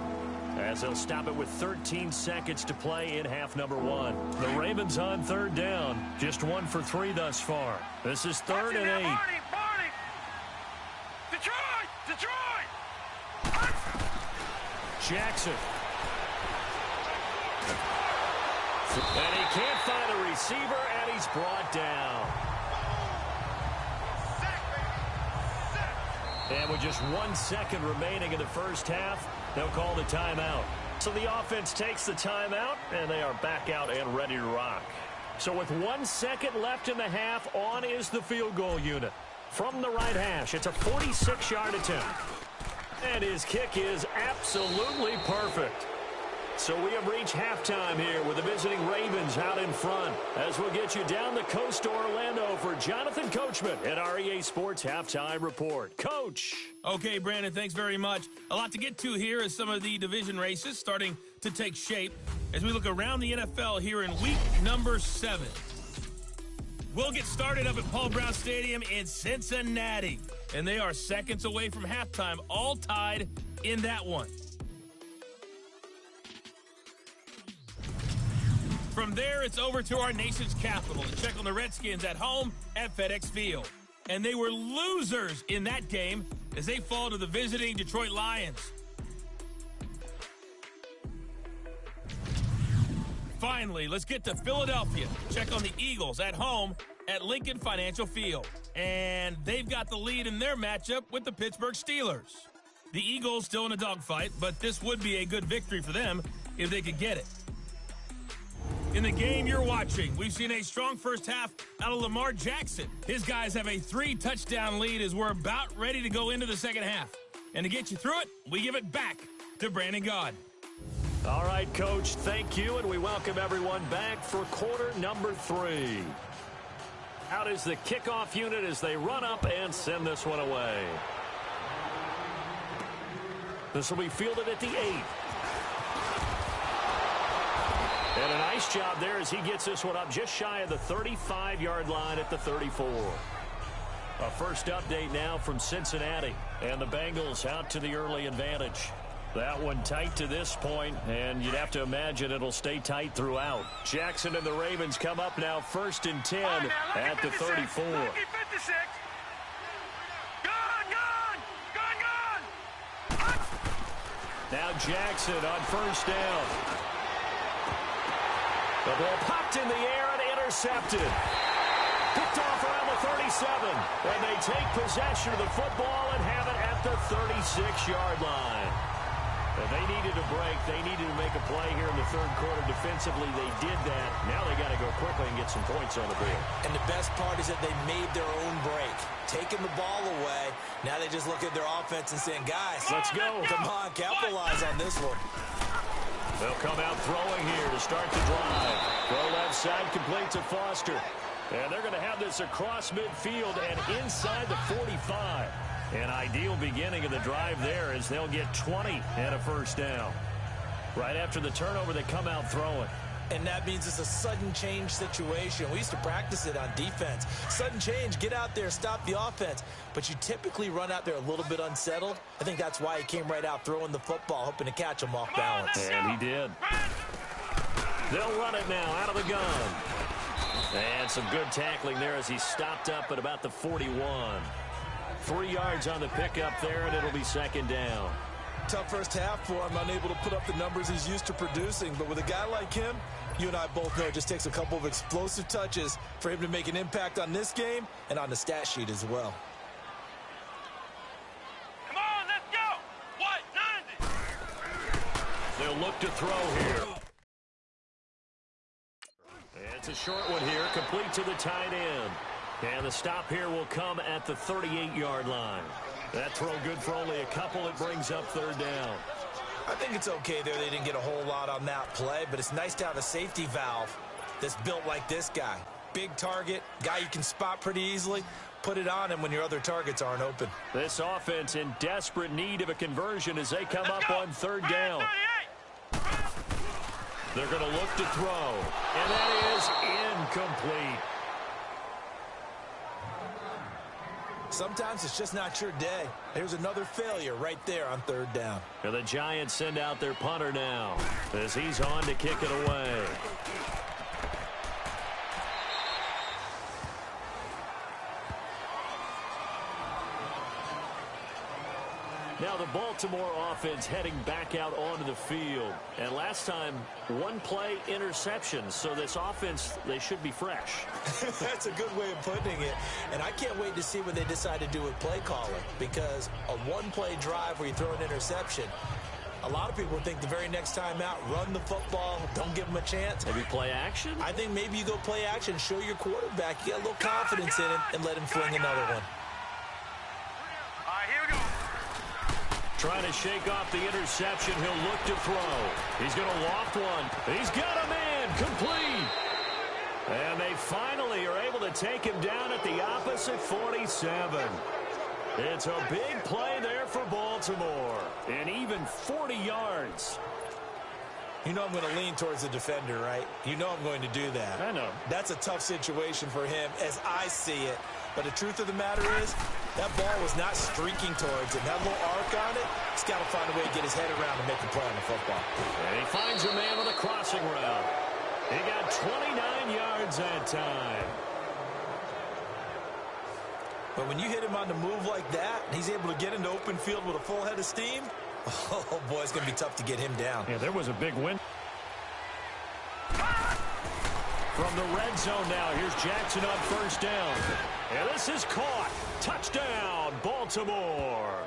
As they'll stop it with 13 seconds to play in half number 1. The Ravens on 3rd down. Just 1 for 3 thus far. This is 3rd and 8. Barney! Detroit! Jackson. And he can't find a receiver, and he's brought down. And with just 1 second remaining in the 1st half, they'll call the timeout. So the offense takes the timeout, and they are back out and ready to rock. So with 1 second left in the half, on is the field goal unit. From the right hash, it's a 46-yard attempt. And his kick is absolutely perfect. So we have reached halftime here with the visiting Ravens out in front. As we'll get you down the coast to Orlando for Jonathan Coachman at our EA Sports Halftime Report. Coach. Okay, Brandon, thanks very much. A lot to get to here as some of the division races starting to take shape as we look around the NFL here in week number 7. We'll get started up at Paul Brown Stadium in Cincinnati. And they are seconds away from halftime, all tied in that one. From there, it's over to our nation's capital to check on the Redskins at home at FedEx Field. And they were losers in that game as they fall to the visiting Detroit Lions. Finally, let's get to Philadelphia. Check on the Eagles at home at Lincoln Financial Field. And they've got the lead in their matchup with the Pittsburgh Steelers. The Eagles still in a dogfight, but this would be a good victory for them if they could get it. In the game you're watching, we've seen a strong first half out of Lamar Jackson. His guys have a 3-touchdown lead as we're about ready to go into the second half. And to get you through it, we give it back to Brandon Gaud. All right, Coach, thank you, and we welcome everyone back for quarter number 3. Out is the kickoff unit as they run up and send this one away. This will be fielded at the 8. And a nice job there as he gets this one up just shy of the 35-yard line at the 34. A first update now from Cincinnati, and the Bengals out to the early advantage. That one tight to this point, and you'd have to imagine it'll stay tight throughout. Jackson and the Ravens come up now 1st and 10 at the 34. Now Jackson on 1st down. The ball popped in the air and intercepted. Picked off around the 37. And they take possession of the football and have it at the 36-yard line. And they needed a break. They needed to make a play here in the 3rd quarter. Defensively, they did that. Now they got to go quickly and get some points on the board. And the best part is that they made their own break. Taking the ball away. Now they just look at their offense and saying, guys, let's go. Come on, capitalize on this one. They'll come out throwing here to start the drive. Throw left side, complete to Foster. And they're going to have this across midfield and inside the 45. An ideal beginning of the drive there as they'll get 20 and a first down. Right after the turnover, they come out throwing. And that means it's a sudden change situation. We used to practice it on defense. Sudden change, get out there, stop the offense. But you typically run out there a little bit unsettled. I think that's why he came right out throwing the football, hoping to catch him off balance. And he did. They'll run it now out of the gun. And some good tackling there as he stopped up at about the 41. 3 yards on the pickup there, and it'll be 2nd down. Tough first half for him, unable to put up the numbers he's used to producing. But with a guy like him, you and I both know it just takes a couple of explosive touches for him to make an impact on this game and on the stat sheet as well. Come on, let's go! What, 90? They'll look to throw here. It's a short one here, complete to the tight end. And the stop here will come at the 38-yard line. That throw good for only a couple. It brings up 3rd down. I think it's okay there. They didn't get a whole lot on that play, but it's nice to have a safety valve that's built like this guy. Big target, guy you can spot pretty easily. Put it on him when your other targets aren't open. This offense in desperate need of a conversion as they come up on 3rd down. They're going to look to throw, and that is incomplete. Sometimes it's just not your day. There's another failure right there on 3rd down. And the Giants send out their punter now as he's on to kick it away. Now the Baltimore offense heading back out onto the field. And last time, 1 play interception. So this offense, they should be fresh. That's a good way of putting it. And I can't wait to see what they decide to do with play calling. Because a 1-play drive where you throw an interception, a lot of people think the very next time out, run the football, don't give them a chance. Maybe play action? I think maybe you go play action, show your quarterback, you get a little confidence in him, and let him fling another one. All right, here we go. Trying to shake off the interception. He'll look to throw. He's going to loft one. He's got a man complete. And they finally are able to take him down at the opposite 47. It's a big play there for Baltimore. And even 40 yards. You know I'm going to lean towards the defender, right? You know I'm going to do that. I know. That's a tough situation for him as I see it. But the truth of the matter is, that ball was not streaking towards it. That little arc on it, he's got to find a way to get his head around and make a play on the football. And he finds a man with a crossing route. He got 29 yards that time. But when you hit him on the move like that, he's able to get into open field with a full head of steam, oh, boy, it's going to be tough to get him down. Yeah, there was a big win. From the red zone now, here's Jackson on 1st down. And this is caught. Touchdown, Baltimore.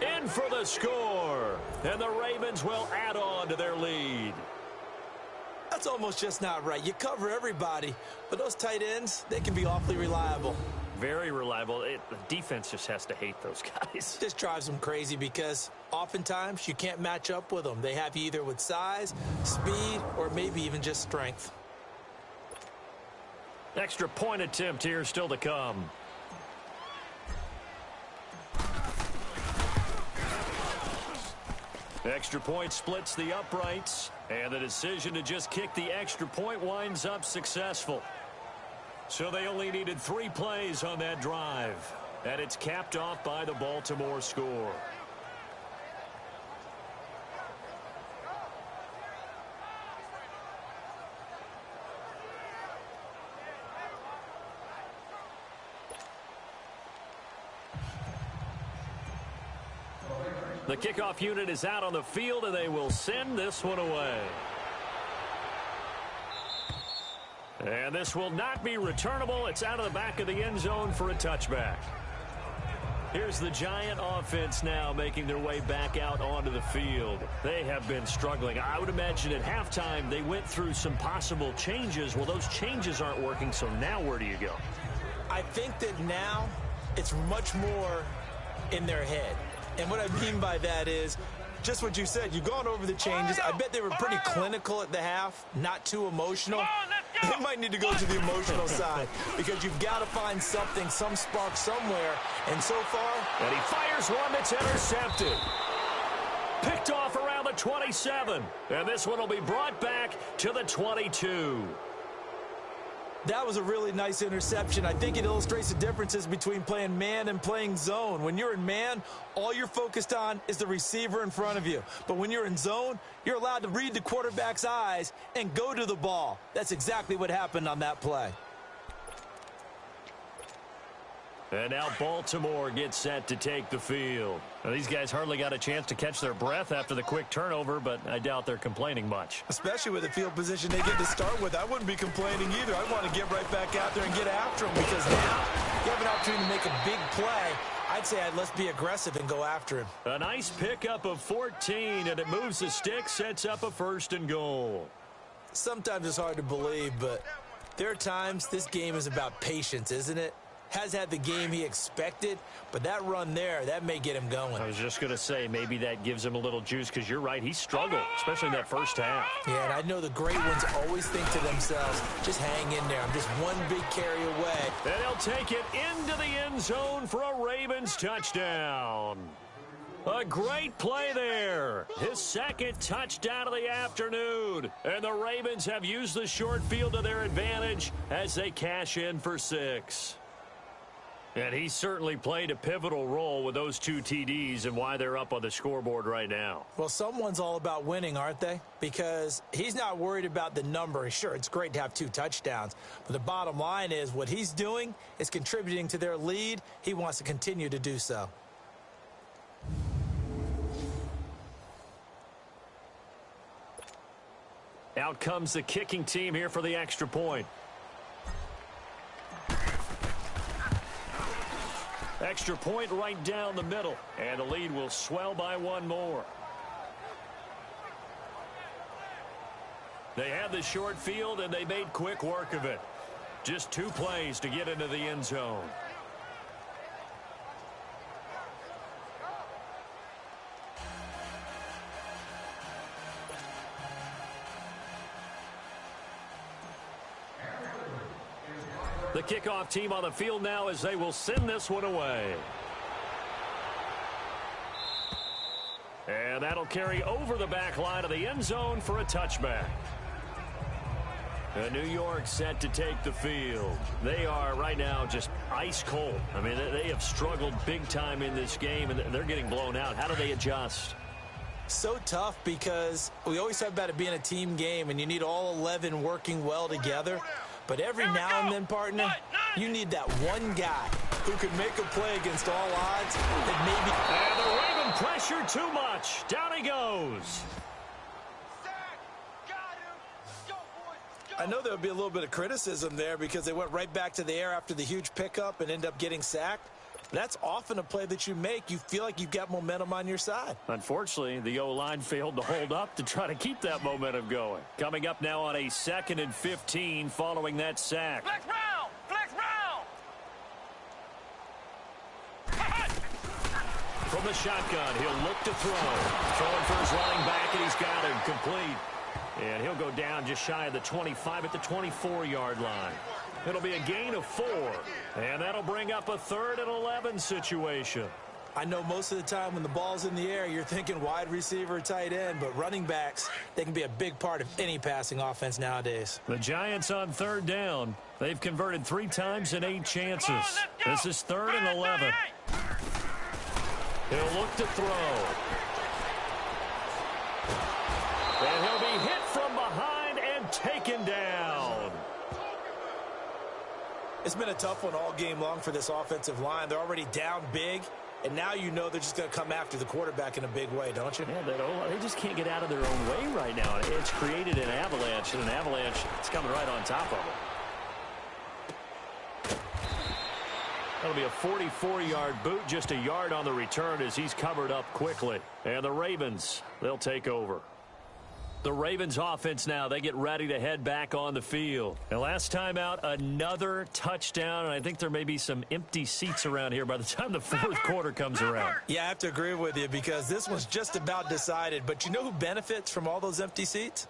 In for the score. And the Ravens will add on to their lead. That's almost just not right. You cover everybody, but those tight ends, they can be awfully reliable. Very reliable. The defense just has to hate those guys. Just drives them crazy because Oftentimes, you can't match up with them. They have you either with size, speed, or maybe even just strength. Extra point attempt here still to come. Extra point splits the uprights, and the decision to just kick the extra point winds up successful. So they only needed 3 plays on that drive, and it's capped off by the Baltimore score. The kickoff unit is out on the field, and they will send this one away. And this will not be returnable. It's out of the back of the end zone for a touchback. Here's the Giant offense now making their way back out onto the field. They have been struggling. I would imagine at halftime they went through some possible changes. Well, those changes aren't working, so now where do you go? I think that now it's much more in their head. And what I mean by that is just what you said. You've gone over the changes. I bet they were pretty clinical at the half, not too emotional. They might need to go to the emotional side because you've got to find something, some spark somewhere. And so far... And he fires one that's intercepted. Picked off around the 27. And this one will be brought back to the 22. That was a really nice interception. I think it illustrates the differences between playing man and playing zone. When you're in man, all you're focused on is the receiver in front of you. But when you're in zone, you're allowed to read the quarterback's eyes and go to the ball. That's exactly what happened on that play. And now Baltimore gets set to take the field. Now, these guys hardly got a chance to catch their breath after the quick turnover, but I doubt they're complaining much. Especially with the field position they get to start with. I wouldn't be complaining either. I want to get right back out there and get after them because now you have an opportunity to make a big play. I'd say let's be aggressive and go after him. A nice pickup of 14, and it moves the stick, sets up a 1st and goal. Sometimes it's hard to believe, but there are times this game is about patience, isn't it? Has had the game he expected, but that run there, that may get him going. I was just going to say, maybe that gives him a little juice, because you're right, he struggled, especially in that first half. Yeah, and I know the great ones always think to themselves, just hang in there. I'm just one big carry away. And he'll take it into the end zone for a Ravens touchdown. A great play there. His 2nd touchdown of the afternoon. And the Ravens have used the short field to their advantage as they cash in for 6. And he certainly played a pivotal role with those 2 TDs and why they're up on the scoreboard right now. Well, someone's all about winning, aren't they? Because he's not worried about the number. Sure, it's great to have 2 touchdowns. But the bottom line is what he's doing is contributing to their lead. He wants to continue to do so. Out comes the kicking team here for the extra point. Extra point right down the middle, and the lead will swell by 1 more. They had the short field, and they made quick work of it. Just 2 plays to get into the end zone. The kickoff team on the field now as they will send this one away. And that'll carry over the back line of the end zone for a touchback. New York set to take the field. They are right now just ice cold. I mean, they have struggled big time in this game, and they're getting blown out. How do they adjust? So tough because we always talk about it being a team game, and you need all 11 working well together. But every now and then, partner, you need that one guy who can make a play against all odds that maybe... And the Raven pressure too much. Down he goes. I know there would be a little bit of criticism there because they went right back to the air after the huge pickup and end up getting sacked. That's often a play that you make. You feel like you've got momentum on your side. Unfortunately, the O-line failed to hold up to try to keep that momentum going. Coming up now on a 2nd and 15 following that sack. Flex round! Flex round! From From the shotgun, he'll look to throw. Throwing for his running back, and he's got him complete. And he'll go down just shy of the 25 at the 24-yard line. It'll be a gain of 4. And that'll bring up a 3rd and 11 situation. I know most of the time when the ball's in the air, you're thinking wide receiver, tight end, but running backs, they can be a big part of any passing offense nowadays. The Giants on 3rd down. They've converted 3 times in 8 chances. This is 3rd and 11. He'll look to throw. And he'll be hit from behind and taken down. It's been a tough one all game long for this offensive line. They're already down big. And now you know they're just going to come after the quarterback in a big way, don't you? Yeah, they just can't get out of their own way right now. It's created an avalanche, and an avalanche is coming right on top of it. That'll be a 44-yard boot, just a yard on the return as he's covered up quickly. And the Ravens, they'll take over. The Ravens offense now, they get ready to head back on the field. And last time out, another touchdown, and I think there may be some empty seats around here by the time the 4th quarter comes around. Yeah, I have to agree with you because this one's just about decided. But you know who benefits from all those empty seats?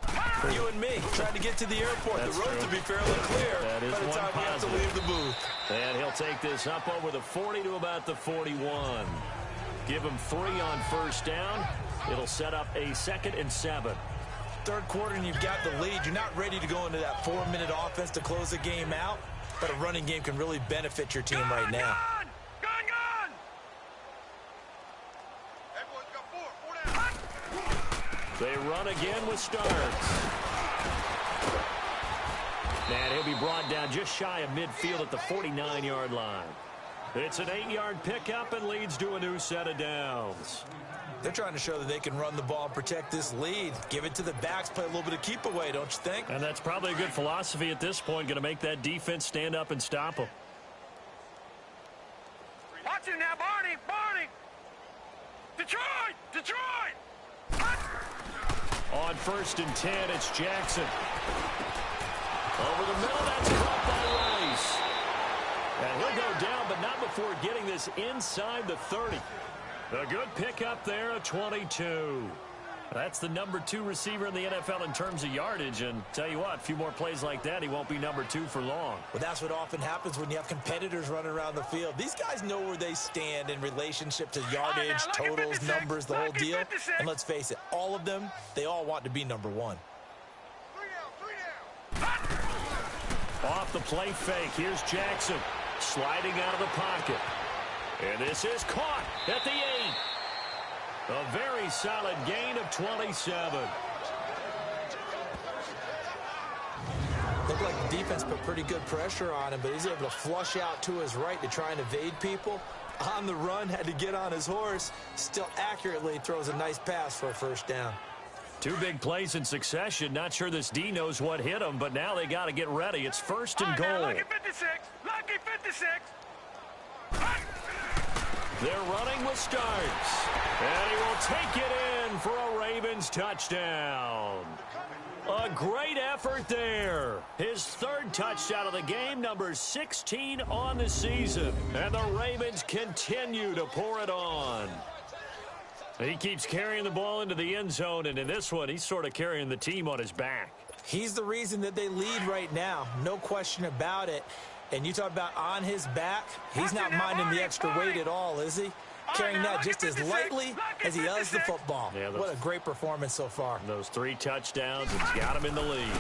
You and me, trying to get to the airport. That's the road true. to be fairly clear That is by the one time we have to positive. leave the booth. And he'll take this up over the 40 to about the 41. Give him 3 on 1st down. It'll set up a 2nd and 7. 3rd quarter and you've got the lead. You're not ready to go into that 4-minute offense to close the game out, but a running game can really benefit your team right now. Gun! Everyone's got 4 down. They run again with Starks. And he'll be brought down just shy of midfield at the 49-yard line. It's an 8-yard pickup and leads to a new set of downs. They're trying to show that they can run the ball and protect this lead. Give it to the backs, play a little bit of keep away, don't you think? And that's probably a good philosophy at this point, going to make that defense stand up and stop them. Watch him now, Barney! Detroit! On 1st and 10, it's Jackson. Over the middle, that's caught by Rice. And he'll go down, but not before getting this inside the 30. A good pickup there of 22. That's the number 2 receiver in the NFL in terms of yardage. And tell you what, a few more plays like that, he won't be number 2 for long. Well, that's what often happens when you have competitors running around the field. These guys know where they stand in relationship to yardage, totals, numbers, the whole deal. And let's face it, all of them, they all want to be number 1. 3 down. Off the play fake, here's Jackson sliding out of the pocket. And this is caught at the 8. A very solid gain of 27. Looked like the defense put pretty good pressure on him, but he's able to flush out to his right to try and evade people. On the run, had to get on his horse. Still accurately throws a nice pass for a 1st down. 2 big plays in succession. Not sure this D knows what hit him, but now they got to get ready. It's 1st and goal. Lucky 56! Lucky 56! They're running with Starks. And he will take it in for a Ravens touchdown. A great effort there. His 3rd touchdown of the game, number 16 on the season. And the Ravens continue to pour it on. He keeps carrying the ball into the end zone, and in this one, he's sort of carrying the team on his back. He's the reason that they lead right now. No question about it. And you talk about on his back, he's not minding the extra weight at all, is he? Carrying that just as lightly as he does the football. Yeah, what a great performance so far. Those 3 touchdowns, it's got him in the lead.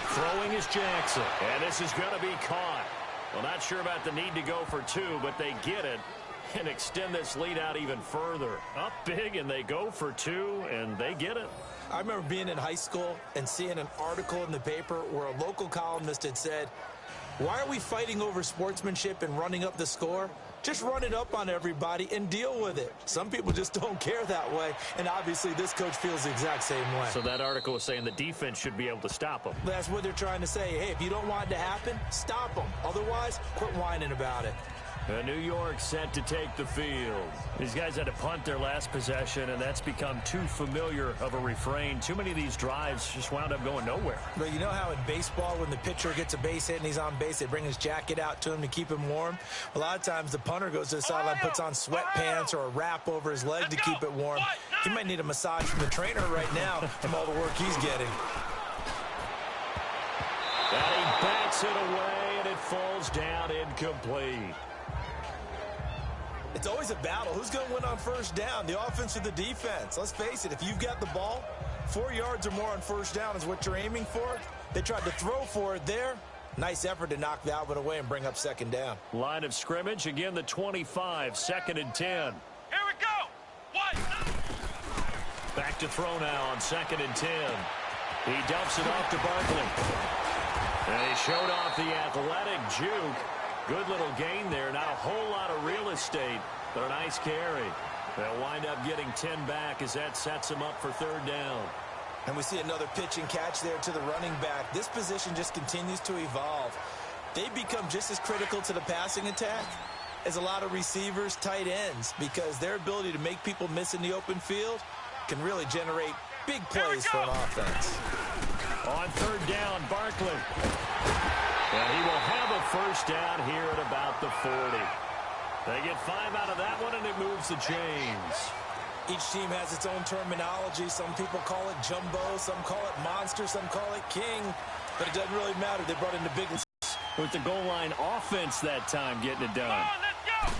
Throwing is Jackson, and this is going to be caught. Well, not sure about the need to go for 2, but they get it and extend this lead out even further. Up big, and they go for 2, and they get it. I remember being in high school and seeing an article in the paper where a local columnist had said, "Why are we fighting over sportsmanship and running up the score? Just run it up on everybody and deal with it." Some people just don't care that way, and obviously this coach feels the exact same way. So that article was saying the defense should be able to stop them. That's what they're trying to say. Hey, if you don't want it to happen, stop them. Otherwise, quit whining about it. New York set to take the field. These guys had to punt their last possession, and that's become too familiar of a refrain. Too many of these drives just wound up going nowhere. But you know how in baseball, when the pitcher gets a base hit and he's on base, they bring his jacket out to him to keep him warm? A lot of times the punter goes to the sideline, puts on sweatpants or a wrap over his leg to keep it warm. He might need a massage from the trainer right now from all the work he's getting. And he bats it away, and it falls down incomplete. It's always a battle. Who's going to win on first down, the offense or the defense? Let's face it, if you've got the ball, 4 yards or more on first down is what you're aiming for. They tried to throw for it there. Nice effort to knock that one away and bring up second down. Line of scrimmage, again the 25, 2nd and 10. Here we go. What? Back to throw now on 2nd and 10. He dumps it off to Barkley. And he showed off the athletic juke. Good little gain there. Not a whole lot of real estate, but a nice carry. They'll wind up getting 10 back as that sets them up for third down. And we see another pitch and catch there to the running back. This position just continues to evolve. They become just as critical to the passing attack as a lot of receivers, tight ends, because their ability to make people miss in the open field can really generate big plays for an offense. On third down, Barkley. And he will have a first down here at about the 40. They get 5 out of that one, and it moves the chains. Each team has its own terminology. Some people call it jumbo, some call it monster, some call it king. But it doesn't really matter. They brought in the big with the goal line offense that time getting it done. Come on, let's go.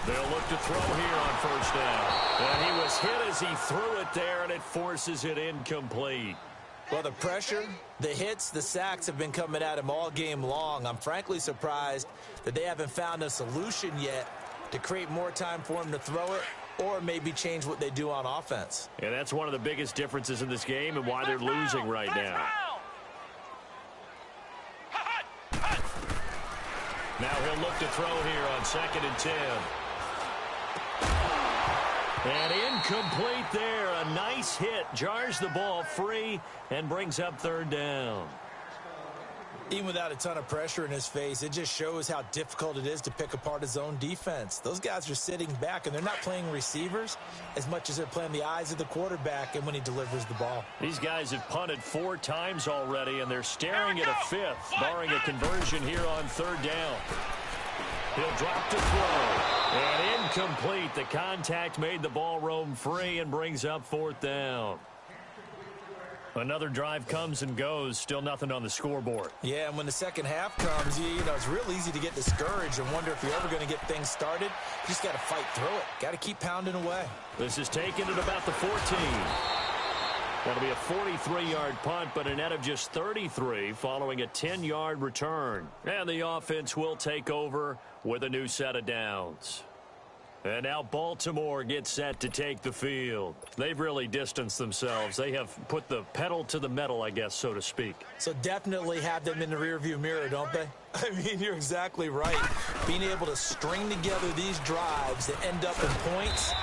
They'll look to throw here on first down. And he was hit as he threw it there, and it forces it incomplete. Well, the pressure, the hits, the sacks have been coming at him all game long. I'm frankly surprised that they haven't found a solution yet to create more time for him to throw it or maybe change what they do on offense. And that's one of the biggest differences in this game and why they're losing right now. Now he'll look to throw here on 2nd and 10. And incomplete there. A nice hit. Jars the ball free and brings up third down. Even without a ton of pressure in his face, it just shows how difficult it is to pick apart his own defense. Those guys are sitting back, and they're not playing receivers as much as they're playing the eyes of the quarterback and when he delivers the ball. These guys have punted 4 times already, and they're staring at a 5th, barring a conversion here on third down. He'll drop to throw. And incomplete. The contact made the ball roam free and brings up 4th down. Another drive comes and goes. Still nothing on the scoreboard. Yeah, and when the second half comes, you know, it's real easy to get discouraged and wonder if you're ever going to get things started. You just got to fight through it. Got to keep pounding away. This is taken at about the 14. That'll be a 43-yard punt, but a net of just 33 following a 10-yard return. And the offense will take over with a new set of downs. And now Baltimore gets set to take the field. They've really distanced themselves. They have put the pedal to the metal, I guess, so to speak. So definitely have them in the rearview mirror, don't they? I mean, you're exactly right. Being able to string together these drives that end up in points,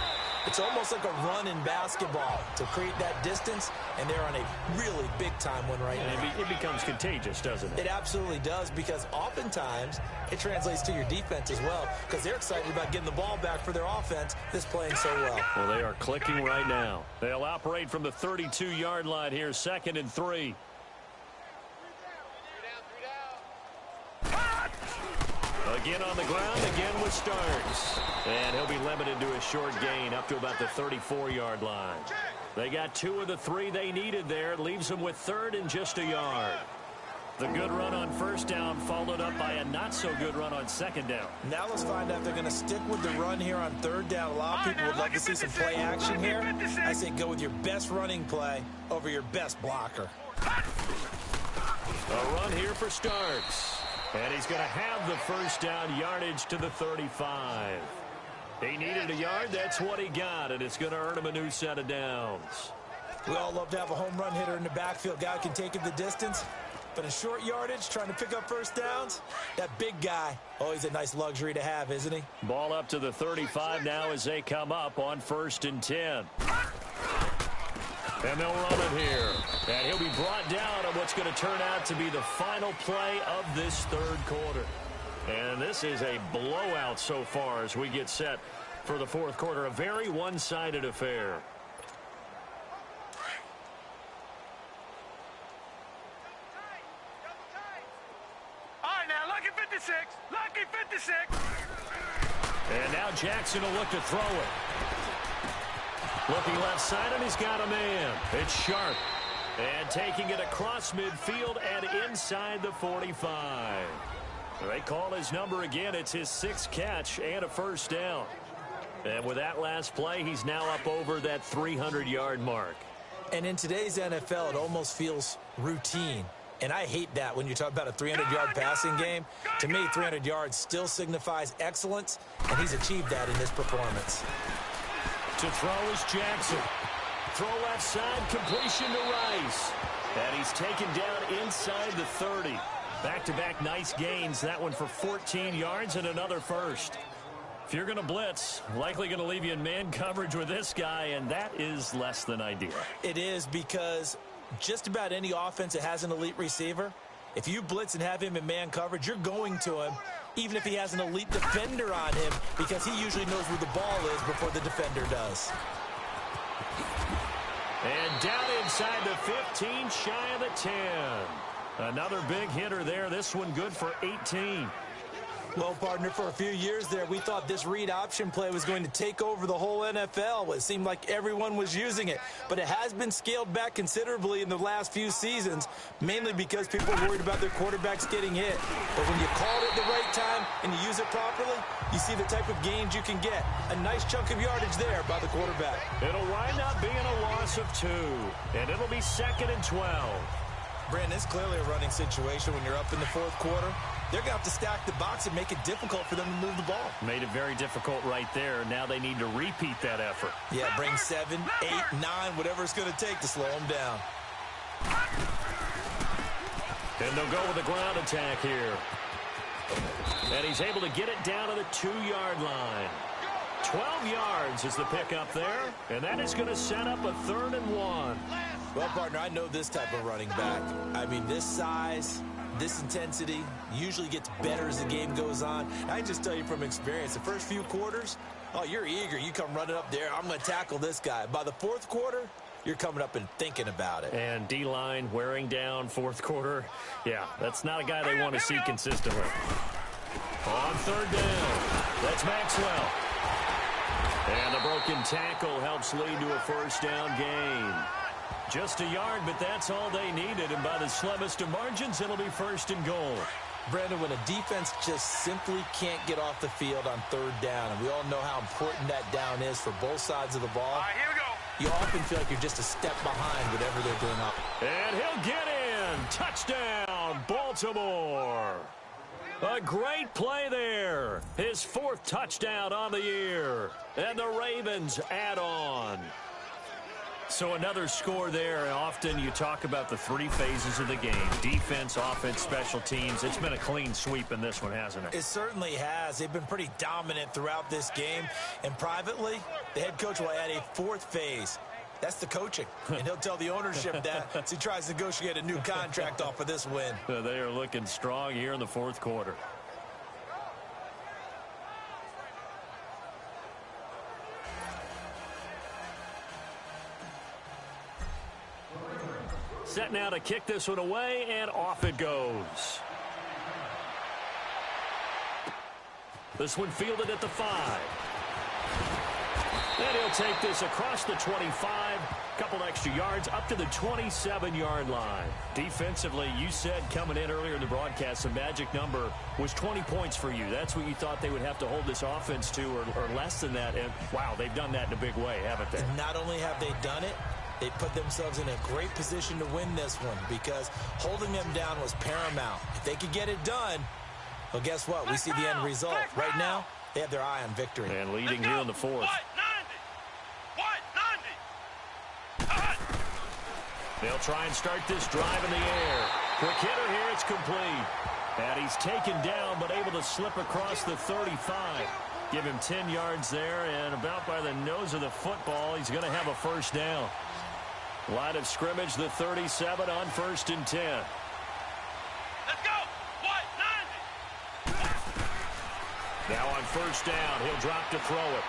it's almost like a run in basketball to create that distance, and they're on a really big-time one right now. It becomes contagious, doesn't it? It absolutely does, because oftentimes it translates to your defense as well, because they're excited about getting the ball back for their offense that's playing so well. Well, they are clicking right now. They'll operate from the 32-yard line here, 2nd and 3. Again on the ground, again with Starks. And he'll be limited to a short gain up to about the 34-yard line. They got 2 of the 3 they needed there. It leaves them with 3rd and just a yard. The good run on first down followed up by a not-so-good run on 2nd down. Now let's find out if they're going to stick with the run here on 3rd down. A lot of people would love to see some play action here. I say go with your best running play over your best blocker. A run here for Starks. And he's going to have the first down, yardage to the 35. He needed a yard. That's what he got, and it's going to earn him a new set of downs. We all love to have a home run hitter in the backfield. Guy can take it the distance. But in short yardage, trying to pick up first downs, that big guy, always a nice luxury to have, isn't he? Ball up to the 35 now as they come up on 1st and 10. And they'll run it here. And he'll be brought down on what's going to turn out to be the final play of this third quarter. And this is a blowout so far as we get set for the fourth quarter. A very one-sided affair. All right, now, lucky 56. Lucky 56. And now Jackson will look to throw it. Looking left side, and he's got a man. It's Sharp. And taking it across midfield and inside the 45. They call his number again. It's his 6th catch and a first down. And with that last play, he's now up over that 300-yard mark. And in today's NFL, it almost feels routine. And I hate that when you talk about a 300-yard passing game. To me, 300 yards still signifies excellence, and he's achieved that in this performance. To throw is Jackson. Throw left side, completion to Rice. And he's taken down inside the 30. Back-to-back nice gains. That one for 14 yards and another first. If you're going to blitz, likely going to leave you in man coverage with this guy, and that is less than ideal. It is, because just about any offense that has an elite receiver, if you blitz and have him in man coverage, you're going to him, even if he has an elite defender on him, because he usually knows where the ball is before the defender does. And down inside the 15, shy of the 10. Another big hitter there. This one good for 18. Well, partner, for a few years there, we thought this read option play was going to take over the whole NFL. It seemed like everyone was using it. But it has been scaled back considerably in the last few seasons, mainly because people are worried about their quarterbacks getting hit. But when you call it at the right time and you use it properly, you see the type of gains you can get. A nice chunk of yardage there by the quarterback. It'll wind up being a loss of 2, and it'll be 2nd and 12. Brandon, it's clearly a running situation when you're up in the fourth quarter. They're going to have to stack the box and make it difficult for them to move the ball. Made it very difficult right there. Now they need to repeat that effort. Yeah, bring 7, 8, 9, whatever it's going to take to slow them down. And they'll go with a ground attack here. And he's able to get it down to the 2-yard line. 12 yards is the pickup there. And that is going to set up a 3rd and 1. Well, partner, I know this type of running back. I mean, this size, this intensity usually gets better as the game goes on. I just tell you from experience, the first few quarters, oh, you're eager. You come running up there. I'm going to tackle this guy. By the fourth quarter, you're coming up and thinking about it. And D-line wearing down fourth quarter. Yeah, that's not a guy they want to see consistently. On 3rd down, that's Maxwell. And the broken tackle helps lead to a first down gain. Just a yard, but that's all they needed. And by the slimmest of margins, it'll be 1st and goal. Brandon, when a defense just simply can't get off the field on 3rd down, and we all know how important that down is for both sides of the ball, All right, here we go. you often feel like you're just a step behind whatever they're doing up. And he'll get in. Touchdown, Baltimore. A great play there. His 4th touchdown on the year. And the Ravens add on. So another score there. Often you talk about the 3 phases of the game. Defense, offense, special teams. It's been a clean sweep in this one, hasn't it? It certainly has. They've been pretty dominant throughout this game. And privately, the head coach will add a 4th phase. That's the coaching. And he'll tell the ownership that as he tries to negotiate a new contract off of this win. They are looking strong here in the fourth quarter. Set now to kick this one away, and off it goes. This one fielded at the 5. And he'll take this across the 25, couple extra yards, up to the 27-yard line. Defensively, you said coming in earlier in the broadcast, the magic number was 20 points for you. That's what you thought they would have to hold this offense to, or less than that. And, wow, they've done that in a big way, haven't they? And not only have they done it, they put themselves in a great position to win this one because holding them down was paramount. If they could get it done, well, guess what? We see the end result. Right now, they have their eye on victory. And leading here in the 4th. They'll try and start this drive in the air. Quick hitter here, it's complete. And he's taken down, but able to slip across the 35. Give him 10 yards there, and about by the nose of the football, he's going to have a first down. Line of scrimmage, the 37 on 1st and 10. Let's go. What? 90. Now on first down, he'll drop to throw it.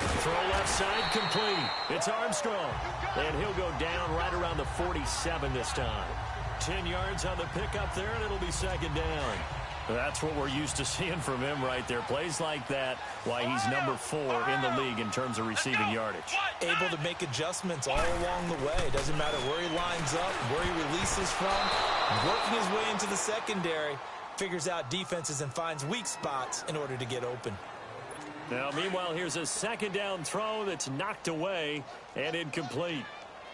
Throw left side, complete. It's Armstrong. And he'll go down right around the 47 this time. 10 yards on the pickup there, and it'll be second down. That's what we're used to seeing from him right there. Plays like that, why he's number 4 in the league in terms of receiving yardage. Able to make adjustments all along the way. Doesn't matter where he lines up, where he releases from. Working his way into the secondary, figures out defenses and finds weak spots in order to get open. Now, meanwhile, here's a second down throw that's knocked away and incomplete.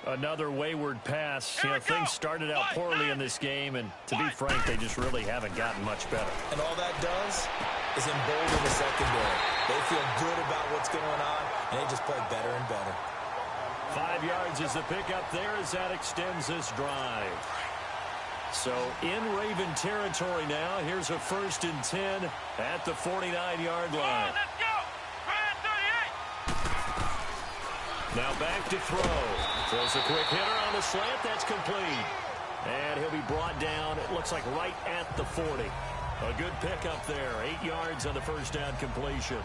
Another wayward pass. You know, things started out poorly in this game, and to be frank, they just really haven't gotten much better. And all that does is embolden the secondary. They feel good about what's going on, and they just play better and better. 5 yards is the pickup there as that extends this drive. So in Raven territory now. Here's a 1st and 10 at the 49-yard line. Let's go! Now back to throw. Throws a quick hitter on the slant. That's complete. And he'll be brought down, it looks like, right at the 40. A good pickup there. 8 yards on the first down completion.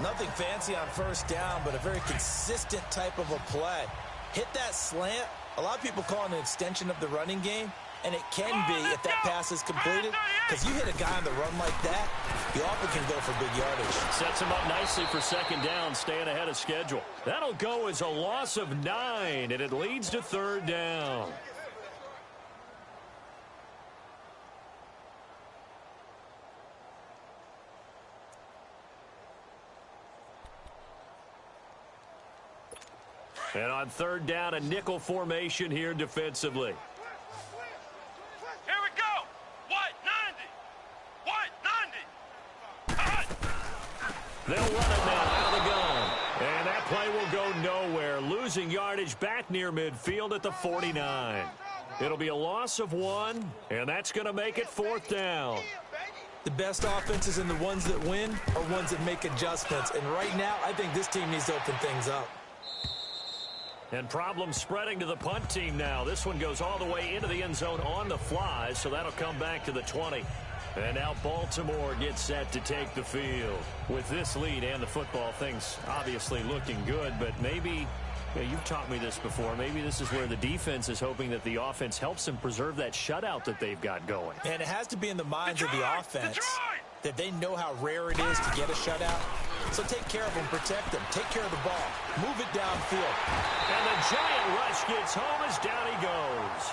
Nothing fancy on first down, but a very consistent type of a play. Hit that slant. A lot of people call it an extension of the running game. And it can be if that pass is completed, because you hit a guy on the run like that, you often can go for big yardage. Sets him up nicely for second down, staying ahead of schedule. That'll go as a loss of 9, and it leads to third down. And on third down, a nickel formation here defensively. They'll run it now out of the gun. And that play will go nowhere. Losing yardage back near midfield at the 49. It'll be a loss of 1, and that's going to make it fourth down. The best offenses and the ones that win are ones that make adjustments. And right now, I think this team needs to open things up. And problems spreading to the punt team now. This one goes all the way into the end zone on the fly, so that'll come back to the 20. And now Baltimore gets set to take the field. With this lead and the football, things obviously looking good, but maybe, you've taught me this before, maybe this is where the defense is hoping that the offense helps them preserve that shutout that they've got going. And it has to be in the minds of the offense that they know how rare it is to get a shutout. So take care of them, protect them, take care of the ball, move it downfield. And the giant rush gets home as down he goes.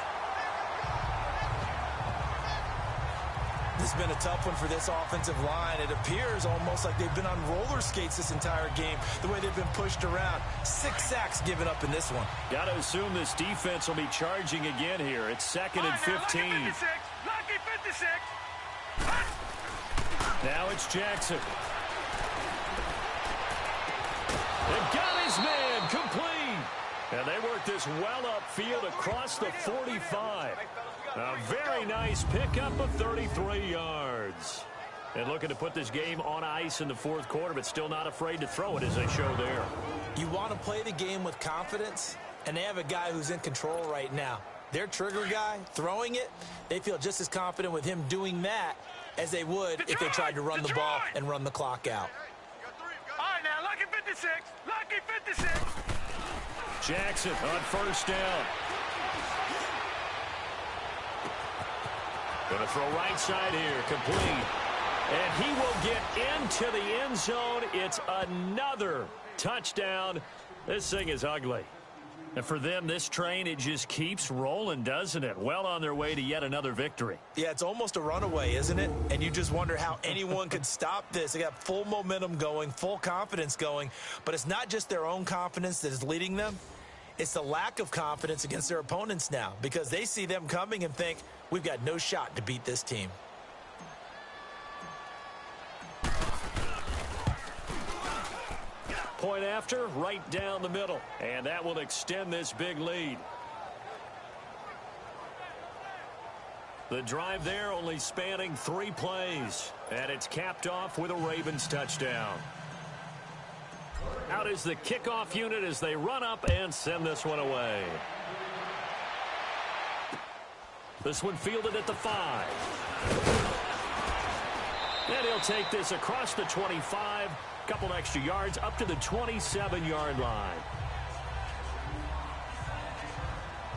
This has been a tough one for this offensive line. It appears almost like they've been on roller skates this entire game, the way they've been pushed around. 6 sacks given up in this one. Got to assume this defense will be charging again here. It's 2nd and 15. Lucky 56. Now it's Jackson. They've got his man complete. And they work this well upfield across the 45. A very nice pickup of 33 yards. And looking to put this game on ice in the fourth quarter, but still not afraid to throw it as they show there. You want to play the game with confidence, and they have a guy who's in control right now. Their trigger guy, throwing it, they feel just as confident with him doing that as they would if they tried to run the ball and run the clock out. All right, now, lucky 56. Lucky 56. Jackson on first down. Going to throw right side here, complete. And he will get into the end zone. It's another touchdown. This thing is ugly. And for them, this train, it just keeps rolling, doesn't it? Well on their way to yet another victory. Yeah, it's almost a runaway, isn't it? And you just wonder how anyone could stop this. They got full momentum going, full confidence going. But it's not just their own confidence that is leading them. It's the lack of confidence against their opponents now, because they see them coming and think, we've got no shot to beat this team. Point after, right down the middle. And that will extend this big lead. The drive there only spanning 3 plays. And it's capped off with a Ravens touchdown. Out is the kickoff unit as they run up and send this one away. This one fielded at the 5. And he'll take this across the 25, a couple extra yards up to the 27-yard line.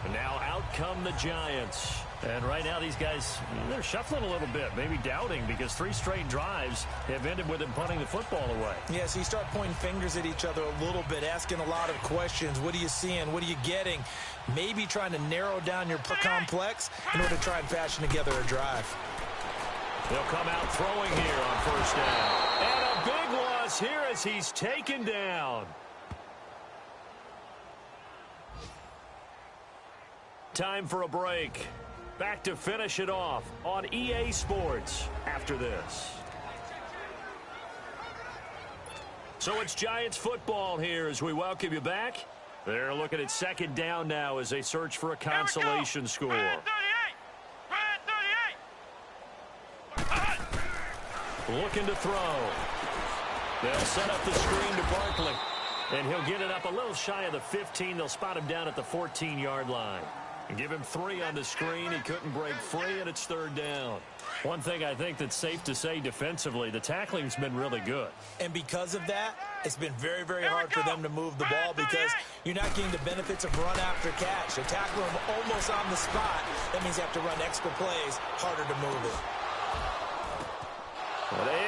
And now out come the Giants. And right now these guys, they're shuffling a little bit, maybe doubting, because 3 straight drives have ended with them punting the football away. Yeah, so you start pointing fingers at each other a little bit, asking a lot of questions. What are you seeing? What are you getting? Maybe trying to narrow down your complex in order to try and fashion together a drive. They'll come out throwing here on first down. And a big loss here as he's taken down. Time for a break. Back to finish it off on EA Sports after this. So it's Giants football here as we welcome you back. They're looking at second down now as they search for a consolation score. Red 38. Looking to throw. They'll set up the screen to Barkley. And he'll get it up a little shy of the 15. They'll spot him down at the 14-yard line. And give him 3 on the screen. He couldn't break free, and it's third down. One thing I think that's safe to say defensively, the tackling's been really good. And because of that, it's been very, very hard for them to move the ball because you're not getting the benefits of run after catch. They're tackling them almost on the spot. That means you have to run extra plays, harder to move it.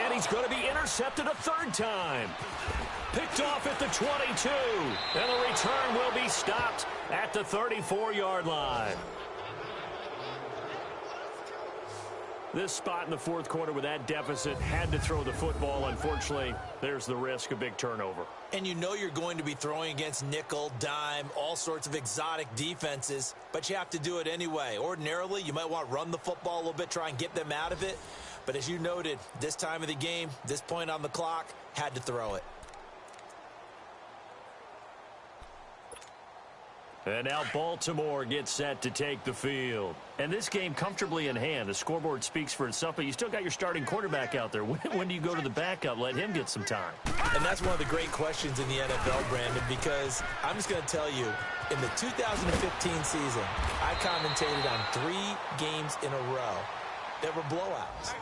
And he's going to be intercepted a third time. Picked off at the 22. And the return will be stopped at the 34-yard line. This spot in the fourth quarter with that deficit had to throw the football. Unfortunately, there's the risk of big turnover. And you know you're going to be throwing against nickel, dime, all sorts of exotic defenses, but you have to do it anyway. Ordinarily, you might want to run the football a little bit, try and get them out of it. But as you noted, this time of the game, this point on the clock, had to throw it. And now Baltimore gets set to take the field. And this game comfortably in hand. The scoreboard speaks for itself, but you still got your starting quarterback out there. When do you go to the backup? Let him get some time. And that's one of the great questions in the NFL, Brandon, because I'm just going to tell you, in the 2015 season, I commentated on 3 games in a row that were blowouts.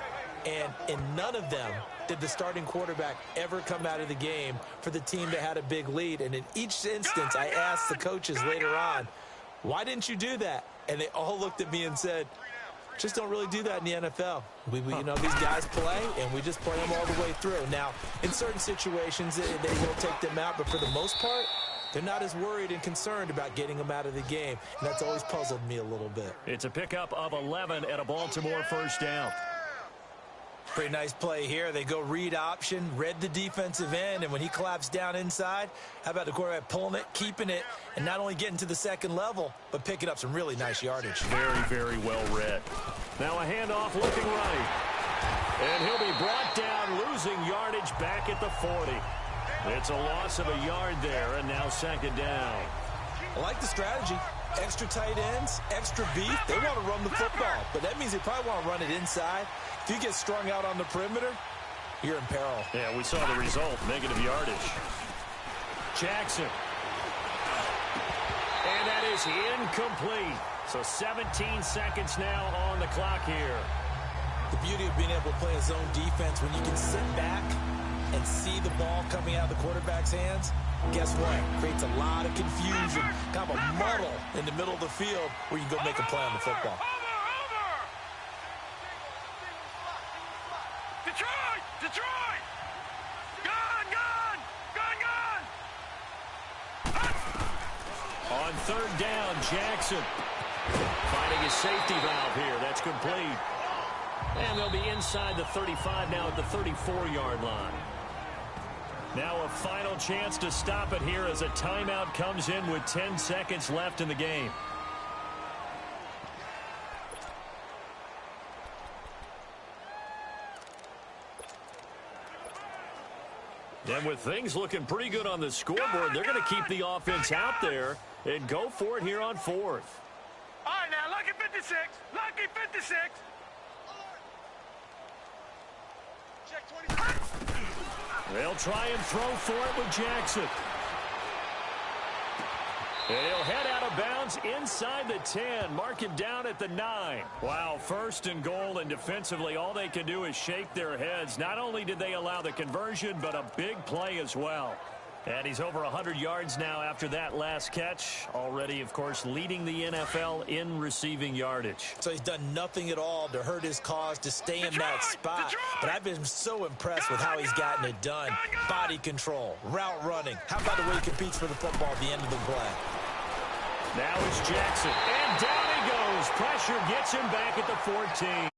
And in none of them did the starting quarterback ever come out of the game for the team that had a big lead. And in each instance, I asked the coaches later on, why didn't you do that? And they all looked at me and said, just don't really do that in the NFL. You know, these guys play, and we just play them all the way through. Now, in certain situations, they will take them out, but for the most part, they're not as worried and concerned about getting them out of the game. And that's always puzzled me a little bit. It's a pickup of 11 at a Baltimore first down. Pretty nice play here. They go read option, read the defensive end, and when he collapsed down inside, how about the quarterback pulling it, keeping it, and not only getting to the second level, but picking up some really nice yardage. Very, very well read. Now a handoff looking right. And he'll be brought down, losing yardage back at the 40. It's a loss of a yard there, and now second down. I like the strategy. Extra tight ends, extra beef. They want to run the football, but that means they probably want to run it inside. If you get strung out on the perimeter, you're in peril. Yeah, we saw the result, negative yardage. Jackson. And that is incomplete. So 17 seconds now on the clock here. The beauty of being able to play a zone defense, when you can sit back and see the ball coming out of the quarterback's hands, guess what? Creates a lot of confusion, kind of a muddle in the middle of the field where you can go make a play on the football. Detroit! Gun! On third down, Jackson finding his safety valve here. That's complete. And they'll be inside the 35 now at the 34-yard line. Now a final chance to stop it here as a timeout comes in with 10 seconds left in the game. And with things looking pretty good on the scoreboard, they're going to keep the offense out there and go for it here on fourth. All right, now, lucky 56. Lucky 56. Check 26. They'll try and throw for it with Jackson. And he'll head out of bounds inside the 10. Mark him down at the 9. Wow, first and goal, and defensively all they can do is shake their heads. Not only did they allow the conversion, but a big play as well. And he's over 100 yards now after that last catch. Already, of course, leading the NFL in receiving yardage. So he's done nothing at all to hurt his cause, to stay in that spot. But I've been so impressed with how he's gotten it done. Body control, route running. How about the way he competes for the football at the end of the play? Now it's Jackson. And down he goes. Pressure gets him back at the 14.